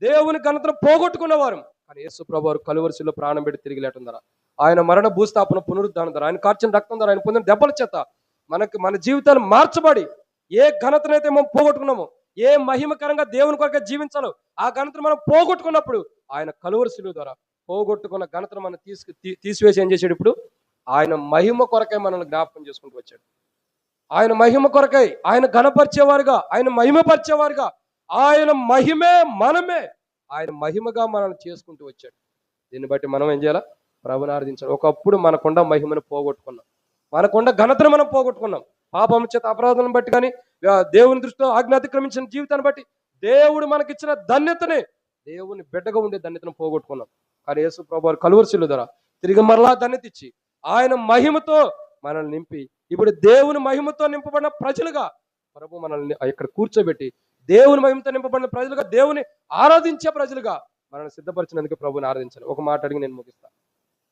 దేవుని ఘనతను పోగొట్టుకున్నవారు. కానీ యేసు ప్రభువారు కలువరిశిలో ప్రాణం పెట్టి తిరిగి లేటం ద్వారా, ఆయన మరణ భూస్థాపన పునరుద్ధానం ద్వారా, ఆయన కార్చిన రక్తం ద్వారా, ఆయన పొందిన దెబ్బల చేత మన జీవితాలు మార్చబడి ఏ ఘనతనైతే మనం పోగొట్టుకున్నామో, ఏ మహిమకరంగా దేవుని కొరకే జీవించాలో ఆ ఘనతను మనం పోగొట్టుకున్నప్పుడు ఆయన కలువరిశిలో ద్వారా పోగొట్టుకున్న ఘనతను మనం తీసివేసి ఏం చేశాడు? ఇప్పుడు ఆయన మహిమ కొరకై మనల్ని జ్ఞాపకం చేసుకుంటూ వచ్చాడు. ఆయన మహిమ కొరకై, ఆయన ఘనపరిచేవారుగా, ఆయన మహిమపరిచేవారుగా, ఆయన మహిమే మనమే, ఆయన మహిమగా మనల్ని చేసుకుంటూ వచ్చాడు. దీన్ని బట్టి మనం ఏం చేయాలా? ప్రభుని ఆరాధించాలి. ఒకప్పుడు మనకుండా మహిమను పోగొట్టుకున్నాం, మనకుండా ఘనతను మనం పోగొట్టుకున్నాం. పాపం చేత, అపరాధం బట్టి, కానీ దేవుని దృష్టిలో ఆజ్ఞాతిక్రమించిన జీవితాన్ని బట్టి దేవుడు మనకిచ్చిన ధన్యతని, దేవుని బిడ్డగా ఉండే ధన్యతను పోగొట్టుకున్నాం. కానీ యేసు ప్రభువారు కలువరిశిల ద్వారా తిరిగి మరలా ధన్యత ఇచ్చి ఆయన మహిమతో మనల్ని నింపి, ఇప్పుడు దేవుని మహిమతో నింపబడిన ప్రజలుగా ప్రభు మనల్ని ఇక్కడ కూర్చోబెట్టి దేవుని మహిమతో నింపబడిన ప్రజలుగా, దేవుని ఆరాధించే ప్రజలుగా మనల్ని సిద్ధపరిచినందుకు ప్రభుని ఆరాధించాలి. ఒక మాట అడిగి నేను ముగిస్తాను.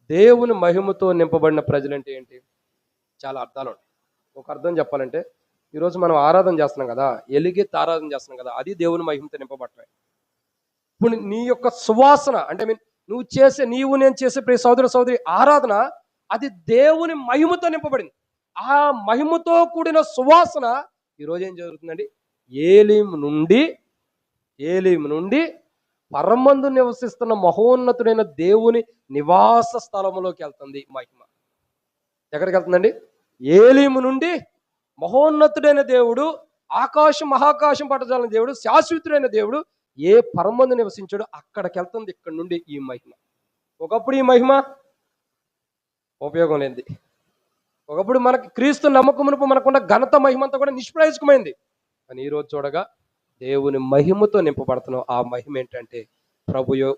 దేవుని మహిమతో నింపబడిన ప్రజలంటే ఏంటి? చాలా అర్థాలు ఉంటాయి. ఒక అర్థం చెప్పాలంటే, ఈరోజు మనం ఆరాధన చేస్తున్నాం కదా, ఎలుగెత్తి ఆరాధన చేస్తున్నాం కదా, అది దేవుని మహిమతో నింపబడటమే. ఇప్పుడు నీ యొక్క సువాసన అంటే నీవు నేను చేసే ప్రియ సోదరి ఆరాధన, అది దేవుని మహిమతో నింపబడింది. ఆ మహిమతో కూడిన సువాసన ఈరోజు ఏం జరుగుతుందండి? ఏలీము నుండి పరమందు నివసిస్తున్న మహోన్నతుడైన దేవుని నివాస స్థలములోకి వెళ్తుంది మహిమ. ఎక్కడికి వెళ్తుందండి? ఏలీము నుండి మహోన్నతుడైన దేవుడు, మహాకాశం పట్టజాలని దేవుడు, శాశ్వతుడైన దేవుడు ఏ పరమందు నివసించాడో అక్కడికి వెళ్తుంది ఇక్కడ నుండి ఈ మహిమ. ఒకప్పుడు ఈ మహిమ ఉపయోగం లేనిది. ఒకప్పుడు మనకి క్రీస్తు నమ్మకమునకు మనకున్న ఘనత మహిమంతా కూడా నిష్ప్రయోజకమైంది. కానీ ఈరోజు చూడగా దేవుని మహిమతో నింపబడుతున్నాం. ఆ మహిమ ఏంటంటే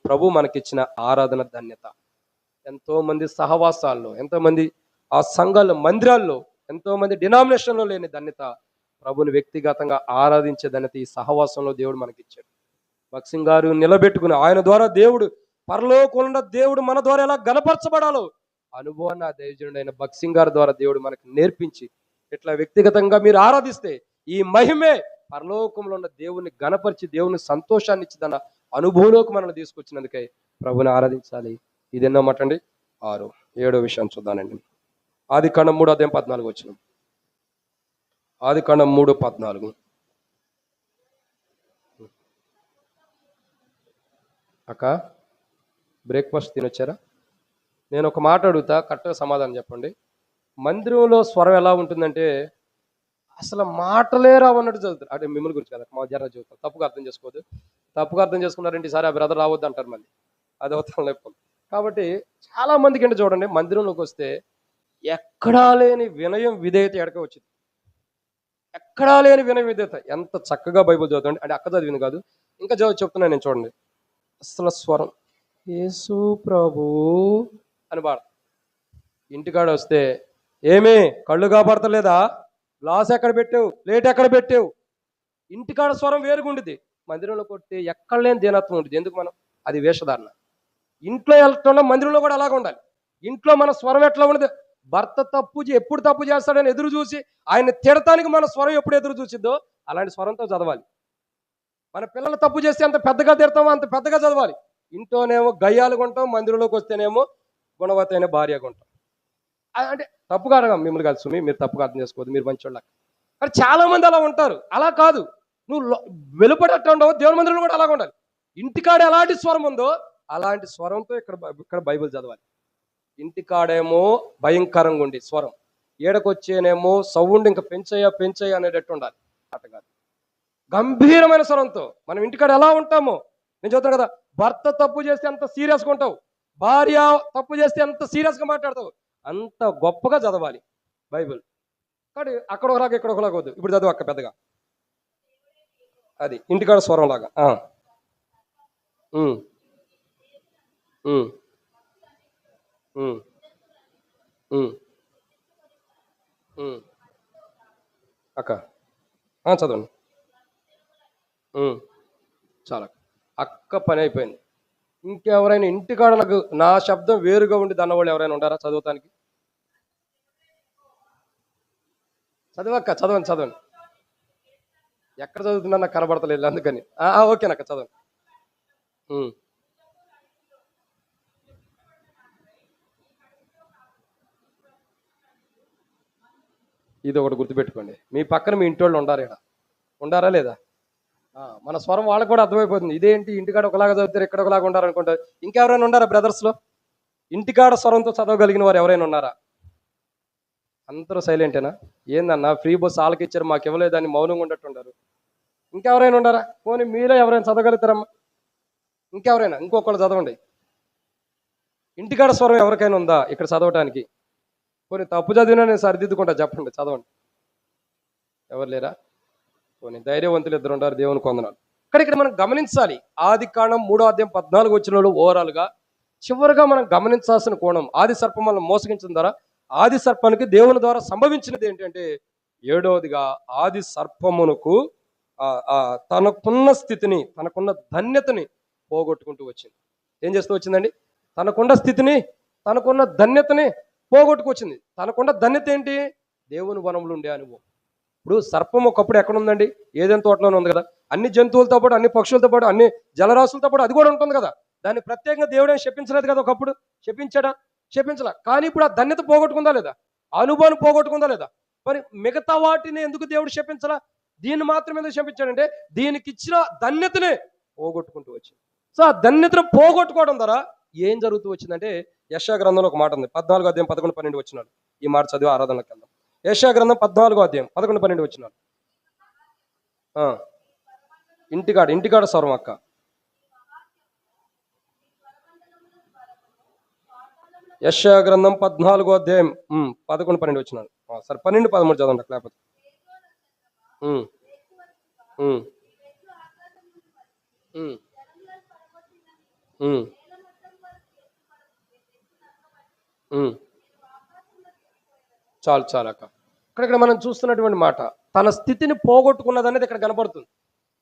ప్రభు మనకిచ్చిన ఆరాధన ధన్యత. ఎంతోమంది సహవాసాల్లో, ఎంతోమంది ఆ సంఘాల్లో, మందిరాల్లో, ఎంతోమంది డినామినేషన్లో లేని ధన్యత ప్రభుని వ్యక్తిగతంగా ఆరాధించే ధన్యత ఈ సహవాసంలో దేవుడు మనకిచ్చాడు. భక్సింగ్ గారు నిలబెట్టుకుని ఆయన ద్వారా దేవుడు, పరలోకంలో దేవుడు మన ద్వారా ఎలా గణపరచబడాలో అనుభవాన్ని ఆ దైవజనుడైన భక్సింగ్ గారి ద్వారా దేవుడు మనకు నేర్పించి, ఇట్లా వ్యక్తిగతంగా మీరు ఆరాధిస్తే ఈ మహిమే పరలోకంలో ఉన్న దేవుని గణపరిచి దేవుని సంతోషాన్ని ఇచ్చి తన అనుభవంలోకి మనల్ని తీసుకొచ్చినందుకే ప్రభుని ఆరాధించాలి. ఇది ఎన్నో మాట అండి? 7వ విషయాన్ని చూద్దానండి. ఆదికాండం 3:14 వచ్చిన. ఆదికాండం 3:14. అక్క బ్రేక్ఫాస్ట్ తినొచ్చారా? నేను ఒక మాట అడుగుతా, కరెక్ట్గా సమాధానం చెప్పండి. మందిరంలో స్వరం ఎలా ఉంటుందంటే అసలు మాటలే రావన్నట్టు చదువుతారు. అంటే మిమ్మల్ని గురించి కదా, మా జర చదువుతారు. తప్పుగా అర్థం చేసుకోవద్దు. తప్పుగా అర్థం చేసుకున్నారంటే ఈసారి ఆ బ్రదర్ రావద్దు అంటారు మళ్ళీ. అది అవుతాం లేకపోతే. కాబట్టి చాలా మందికి అంటే చూడండి, మందిరంలోకి వస్తే ఎక్కడా లేని వినయం విధేయత ఎడక వచ్చింది. ఎక్కడా లేని వినయం విధేయత. ఎంత చక్కగా బైబిల్ చదువుతాండి. అంటే అక్క చదివింది కాదు, ఇంకా చెప్తున్నాను నేను. చూడండి, అసలు స్వరం యేసు ప్రభు అని పాడ. ఇంటికాడ వస్తే ఏమి కళ్ళు కాపాడతలేదా, గ్లాస్ ఎక్కడ పెట్టావు, ప్లేట్ ఎక్కడ పెట్టావు. ఇంటికాడ స్వరం వేరుగుండిద్ది. మందిరంలో కొట్టి ఎక్కడ లేని దీనత్వం ఉంటుంది. ఎందుకు? మనం అది వేషధారణ. ఇంట్లో వెళ్తుండే మందిరంలో కూడా అలాగే ఉండాలి. ఇంట్లో మన స్వరం ఎట్లా ఉండదు? భర్త ఎప్పుడు తప్పు చేస్తాడని ఎదురు చూసి ఆయన తిడటానికి మన స్వరం ఎప్పుడు ఎదురు చూసిద్దో అలాంటి స్వరంతో చదవాలి. మన పిల్లలు తప్పు చేస్తే అంత పెద్దగా తిడతామో అంత పెద్దగా చదవాలి. ఇంట్లోనేమో గయ్యాలుగా ఉంటాం, మందిరంలోకి వస్తేనేమో గుణవతి అయిన భార్యగా ఉంటాం. అంటే తప్పుగా అడగం మిమ్మల్ని కాదు సుమి, మీరు తప్పుగా అర్థం చేసుకోవద్దు, మీరు మంచోళ్ళ. కానీ చాలా మంది అలా ఉంటారు. అలా కాదు, నువ్వు వెలుపడట్టు ఉండవు. దేవుని మందిరంలో కూడా అలాగ ఉండాలి. ఇంటికాడ ఎలాంటి స్వరం ఉందో అలాంటి స్వరంతో ఇక్కడ బైబిల్ చదవాలి. ఇంటికాడేమో భయంకరంగా ఉండి స్వరం, ఏడకొచ్చేనేమో సౌండ్ ఇంకా పెంచయ్య అనేటట్టు ఉండాలి. అట్ట కాదు, గంభీరమైన స్వరంతో. మనం ఇంటికాడ ఎలా ఉంటామో నేను చెప్తాను కదా, భర్త తప్పు చేస్తే ఎంత సీరియస్గా ఉంటావు, భార్య తప్పు చేస్తే ఎంత సీరియస్గా మాట్లాడతావు, అంత గొప్పగా చదవాలి బైబిల్. కానీ అక్కడ ఒకలాగా ఇక్కడ ఒకలాగా వద్దు. ఇప్పుడు చదువు అక్క పెద్దగా, అది ఇంటికాడ స్వరం లాగా. అక్క చదవండి. చాలా అక్క పని అయిపోయింది. ఇంకెవరైనా ఇంటికాడ నా శబ్దం వేరుగా ఉండి దన్నవాళ్ళు ఎవరైనా ఉంటారా చదవటానికి? చదవక్క, చదవండి. ఎక్కడ చదువుతున్నా నాకు కనబడతలేదు, అందుకని. ఓకేనక్క, చదవండి. ఇది ఒకటి గుర్తుపెట్టుకోండి, మీ పక్కన మీ ఇంటి వాళ్ళు ఉండారా లేదా? మన స్వరం వాళ్ళకు కూడా అర్థమైపోతుంది. ఇదేంటి ఇంటికాడ ఒకలాగా చదువుతారు, ఇక్కడ ఒకలాగా ఉండారు అనుకుంటారు. ఇంకెవరైనా ఉన్నారా బ్రదర్స్లో ఇంటికాడ స్వరంతో చదవగలిగిన వారు ఎవరైనా ఉన్నారా? అందరూ సైలెంటేనా? ఏందన్నా ఫ్రీ బస్ వాళ్ళకి ఇచ్చారు మాకు ఇవ్వలేదని మౌనంగా ఉండట్టుంటారు. ఇంకెవరైనా ఉండారా? పోనీ మీలో ఎవరైనా చదవగలుగుతారమ్మా? ఇంకెవరైనా ఇంకొకళ్ళు చదవండి. ఇంటికాడ స్వరం ఎవరికైనా ఉందా ఇక్కడ చదవటానికి? పోనీ తప్పు చదివినా నేను సరిదిద్దుకుంటా, చెప్పండి, చదవండి. ఎవరు లేరా? పోనీ ధైర్యవంతులు ఇద్దరు ఉంటారు, దేవుని కొందనాలు. ఇక్కడ మనం గమనించాలి. ఆదికాండం 3:14 వచ్చిన ఓవరాల్గా చివరిగా మనం గమనించాల్సిన కోణం, ఆది సర్పం మనం మోసగించిన ద్వారా ఆది సర్పానికి దేవుని ద్వారా సంభవించినది ఏంటంటే, 7వదిగా ఆది సర్పమునకు తనకున్న స్థితిని, తనకున్న ధన్యతని పోగొట్టుకుంటూ వచ్చింది. ఏం చేస్తూ వచ్చిందండి? తనకున్న స్థితిని, తనకున్న ధన్యతని పోగొట్టుకొచ్చింది. తనకున్న ధన్యత ఏంటి? దేవుని వనంలో ఉండే అనుభవం. ఇప్పుడు సర్పం ఒకప్పుడు ఎక్కడుందండి? ఏదైనా తోటలోనే ఉంది కదా. అన్ని జంతువులతో పాటు, అన్ని పక్షులతో పాటు, అన్ని జలరాశులతో పాటు అది కూడా ఉంటుంది కదా. దాన్ని ప్రత్యేకంగా దేవుడే శపించలేదు కదా. ఒకప్పుడు శపించాడా? శపించలా. కానీ ఇప్పుడు ఆ ధన్యత పోగొట్టుకుందా లేదా? అనుభవాన్ని పోగొట్టుకుందా లేదా? మరి మిగతా వాటిని ఎందుకు దేవుడు శపించలా? దీన్ని మాత్రం ఎందుకు శపించాడంటే దీనికి ఇచ్చిన ధన్యతనే పోగొట్టుకుంటూ వచ్చింది. సో ఆ ధన్యతను పోగొట్టుకోవడం ద్వారా ఏం జరుగుతూ వచ్చిందంటే యెషయా గ్రంథంలో ఒక మాట ఉంది, 14 అధ్యాయం 11, 12 వచనాలు. ఈ మాట చదివి ఆరాధనలోకి వెళ్దాం. యెషయా గ్రంథం 14 అధ్యాయం 11, 12 వచనాలు. ఇంటికాడ స్వరం అక్క. యెషయా గ్రంథం 14 అధ్యాయం 11, 12 వచనాలు. సరే 12, 13 చదవండి లేకపోతే. ఉమ్, ఉమ్, ఉమ్, ఉమ్, ఉమ్. చాలు అక్క. ఇక్కడ మనం చూస్తున్నటువంటి మాట, తన స్థితిని పోగొట్టుకున్నది అనేది ఇక్కడ కనపడుతుంది.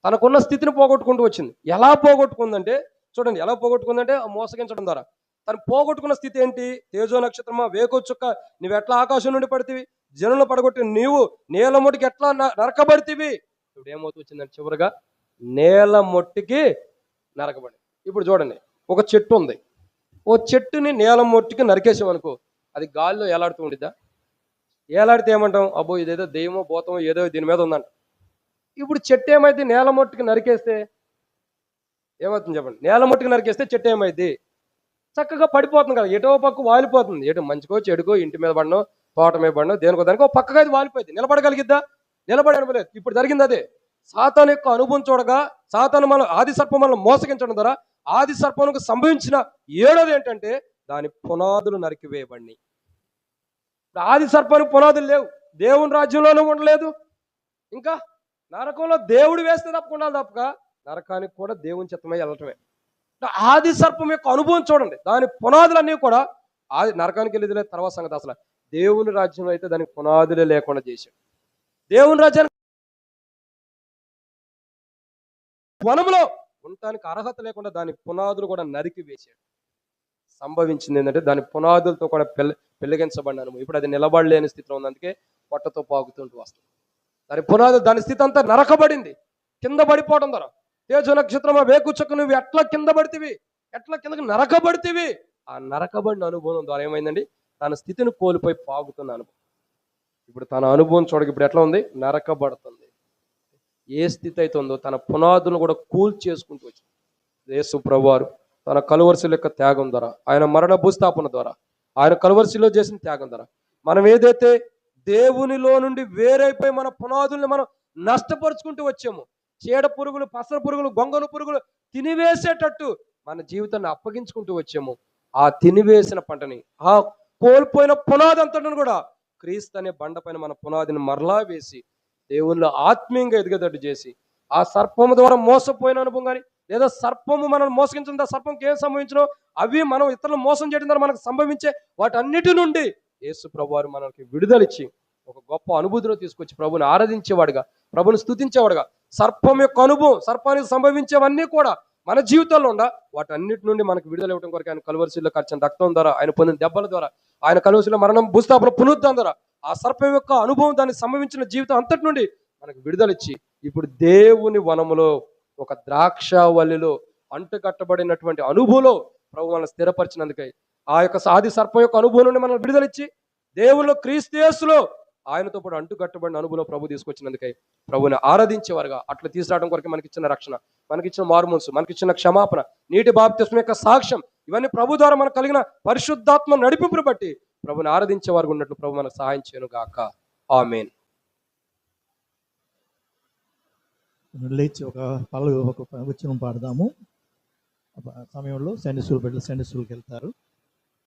తనకున్న స్థితిని పోగొట్టుకుంటూ వచ్చింది. ఎలా పోగొట్టుకుందంటే చూడండి, ఎలా పోగొట్టుకుందంటే మోసగించడం ద్వారా. తను పోగొట్టుకున్న స్థితి ఏంటి? తేజో నక్షత్రమా, వేకో చుక్క, నువ్వు ఎట్లా ఆకాశం నుండి పడితివి, జనులు పడగొట్టి నీవు నేల మొట్టికి ఎట్లా నరకబడితివి. ఇప్పుడు ఏమవుతూ వచ్చిందంటే చివరిగా నేల మొట్టికి నరకబడి. ఇప్పుడు చూడండి, ఒక చెట్టు ఉంది. ఓ చెట్టుని నేల మొట్టికి నరికేసామనుకో, అది గాలిలో ఏలాడుతూ ఉండిద్దా? ఏలాడితే ఏమంటాం? అబ్బో ఇదేదో దెయ్యమో భూతమో ఏదో దీని మీద ఉందంట. ఇప్పుడు చెట్టు ఏమైంది? నేల మొట్టికి నరికేస్తే ఏమవుతుంది చెప్పండి? నేల మొట్టికి నరికేస్తే చెట్టు ఏమైంది? చక్కగా పడిపోతుంది కదా, ఎటో పక్క వాలిపోతుంది. ఎటు మంచికో చెడుకో, ఇంటి మీద పడనో తోట మీద పడనో దేనికో దానికో పక్కగా అది వాలిపోయింది. నిలబడగలిగిద్దా? నిలబడలేదు. ఇప్పుడు జరిగింది అదే. సాతాను యొక్క అనుభవం చూడగా, సాతాను మన ఆది సర్పం మనల్ని మోసగించడం ద్వారా ఆది సర్పమునకు సంభవించిన ఏడోది ఏంటంటే దాని పునాదులు నరికివేయబడినాయి. ఆది సర్పానికి పునాదులు లేవు, దేవుని రాజ్యంలోనూ ఉండలేదు. ఇంకా నరకంలో దేవుడు వేస్తే తప్పకుండా తప్పక నరకానికి కూడా దేవుని చిత్తమై వెళ్ళటమే. ఆది సర్పం యొక్క అనుభవం చూడండి, దాని పునాదులన్నీ కూడా ఆది నరకానికి వెళ్ళేది లేదు. తర్వాత సంగతి అసలు దేవుని రాజ్యంలో అయితే దానికి పునాదులే లేకుండా చేశాడు. దేవుని రాజ్యానికి వనంలో ఉండటానికి అర్హత లేకుండా దాని పునాదులు కూడా నరికి వేశాడు. సంభవించింది ఏంటంటే దాని పునాదులతో కూడా పెళ్లిగించబడిన అనుభవం. ఇప్పుడు అది నిలబడలేని స్థితిలో ఉంది, అందుకే పొట్టతో పాకుతుంటూ వస్తుంది. దాని పునాదులు, దాని స్థితి అంతా నరకబడింది, కింద పడిపోవడం ద్వారా. తేజో నక్షత్రమా, వేకుచక్క, నువ్వు ఎట్లా కింద పడితివి, ఎట్లా కిందకి నరకబడితివి. ఆ నరకబడిన అనుభవం ద్వారా ఏమైందండి? తన స్థితిని కోల్పోయి పాగుతున్న అనుభవం. ఇప్పుడు తన అనుభవం చూడక ఇప్పుడు ఎట్లా ఉంది? నరకబడుతుంది. ఏ స్థితి అయితే ఉందో తన పునాదులను కూడా చేసుకుంటూ వచ్చింది. యేసు ప్రభువారు తన కలువరిశిల యొక్క త్యాగం ద్వారా, ఆయన మరణ భూస్థాపన ద్వారా, ఆయన కలువరిశిలో చేసిన త్యాగం ద్వారా మనం ఏదైతే దేవునిలో నుండి వేరైపోయి మన పునాదుల్ని మనం నష్టపరుచుకుంటూ వచ్చాము, చీడ పురుగులు, పసర పురుగులు, గొంగను పురుగులు తినివేసేటట్టు మన జీవితాన్ని అప్పగించుకుంటూ వచ్చాము, ఆ తినివేసిన పంటని, ఆ కోల్పోయిన పునాది అంతటిని కూడా క్రీస్తు అనే బండపైన మన పునాదిని మరలా వేసి దేవుళ్ళు ఆత్మీయంగా ఎదిగేటట్టు చేసి, ఆ సర్పము ద్వారా మోసపోయిన అనుభవం కానీ, లేదా సర్పము మనల్ని మోసగించిన సర్పంకి ఏం సంభవించినో అవి మనం ఇతరులను మోసం చేయడం ద్వారా మనకు సంభవించే వాటన్నిటి నుండి యేసు ప్రభువారు మనకి విడుదలిచ్చి ఒక గొప్ప అనుభూతిలో తీసుకొచ్చి ప్రభుని ఆరాధించేవాడుగా, ప్రభుని స్తుతించేవాడుగా, సర్పం యొక్క అనుభవం, సర్పానికి సంభవించేవన్నీ కూడా మన జీవితంలో ఉండ వాటన్నిటి నుండి మనకు విడుదల ఇవ్వడం కొరకు ఆయన కలువరిశిలో ఖర్చిన రక్తం ద్వారా, ఆయన పొందిన దెబ్బల ద్వారా, ఆయన కలువరిశిలో మరణం భూస్థాపన పునరుద్ధరణ ద్వారా ఆ సర్పం యొక్క అనుభవం, దానికి సంభవించిన జీవితం అంతటి నుండి మనకు విడుదలిచ్చి ఇప్పుడు దేవుని వనములో ఒక ద్రాక్షవల్లిలో అంటుకట్టబడినటువంటి అనుభవంలో ప్రభు మనల్ని స్థిరపరిచినందుకై, ఆ యొక్క ఆది సర్పం యొక్క అనుభవం నుండి మనల్ని విడుదలిచ్చి దేవుల్లో క్రీస్తు యేసులో ఆయనతో పాటు అంటుకట్టబడిన అనుభవంలో ప్రభు తీసుకొచ్చినందుకై ప్రభుని ఆరాధించేవారుగా, అట్లా తీసుకురావడం కొరకు మనకిచ్చిన రక్షణ, మనకిచ్చిన మారుమనసు, మనకిచ్చిన క్షమాపణ, నీటి బాప్తిస్మం యొక్క సాక్ష్యం, ఇవన్నీ ప్రభు ద్వారా మనకు కలిగిన పరిశుద్ధాత్మ నడిపింపును బట్టి ప్రభుని ఆరాధించేవారు ఉన్నట్లు ప్రభు మనకు సహాయం చేయను గాక. ఆమేన్. లేచి ఒక వచనం పాడదాము. సమయంలో సండే స్కూల్కి వెళ్తారు.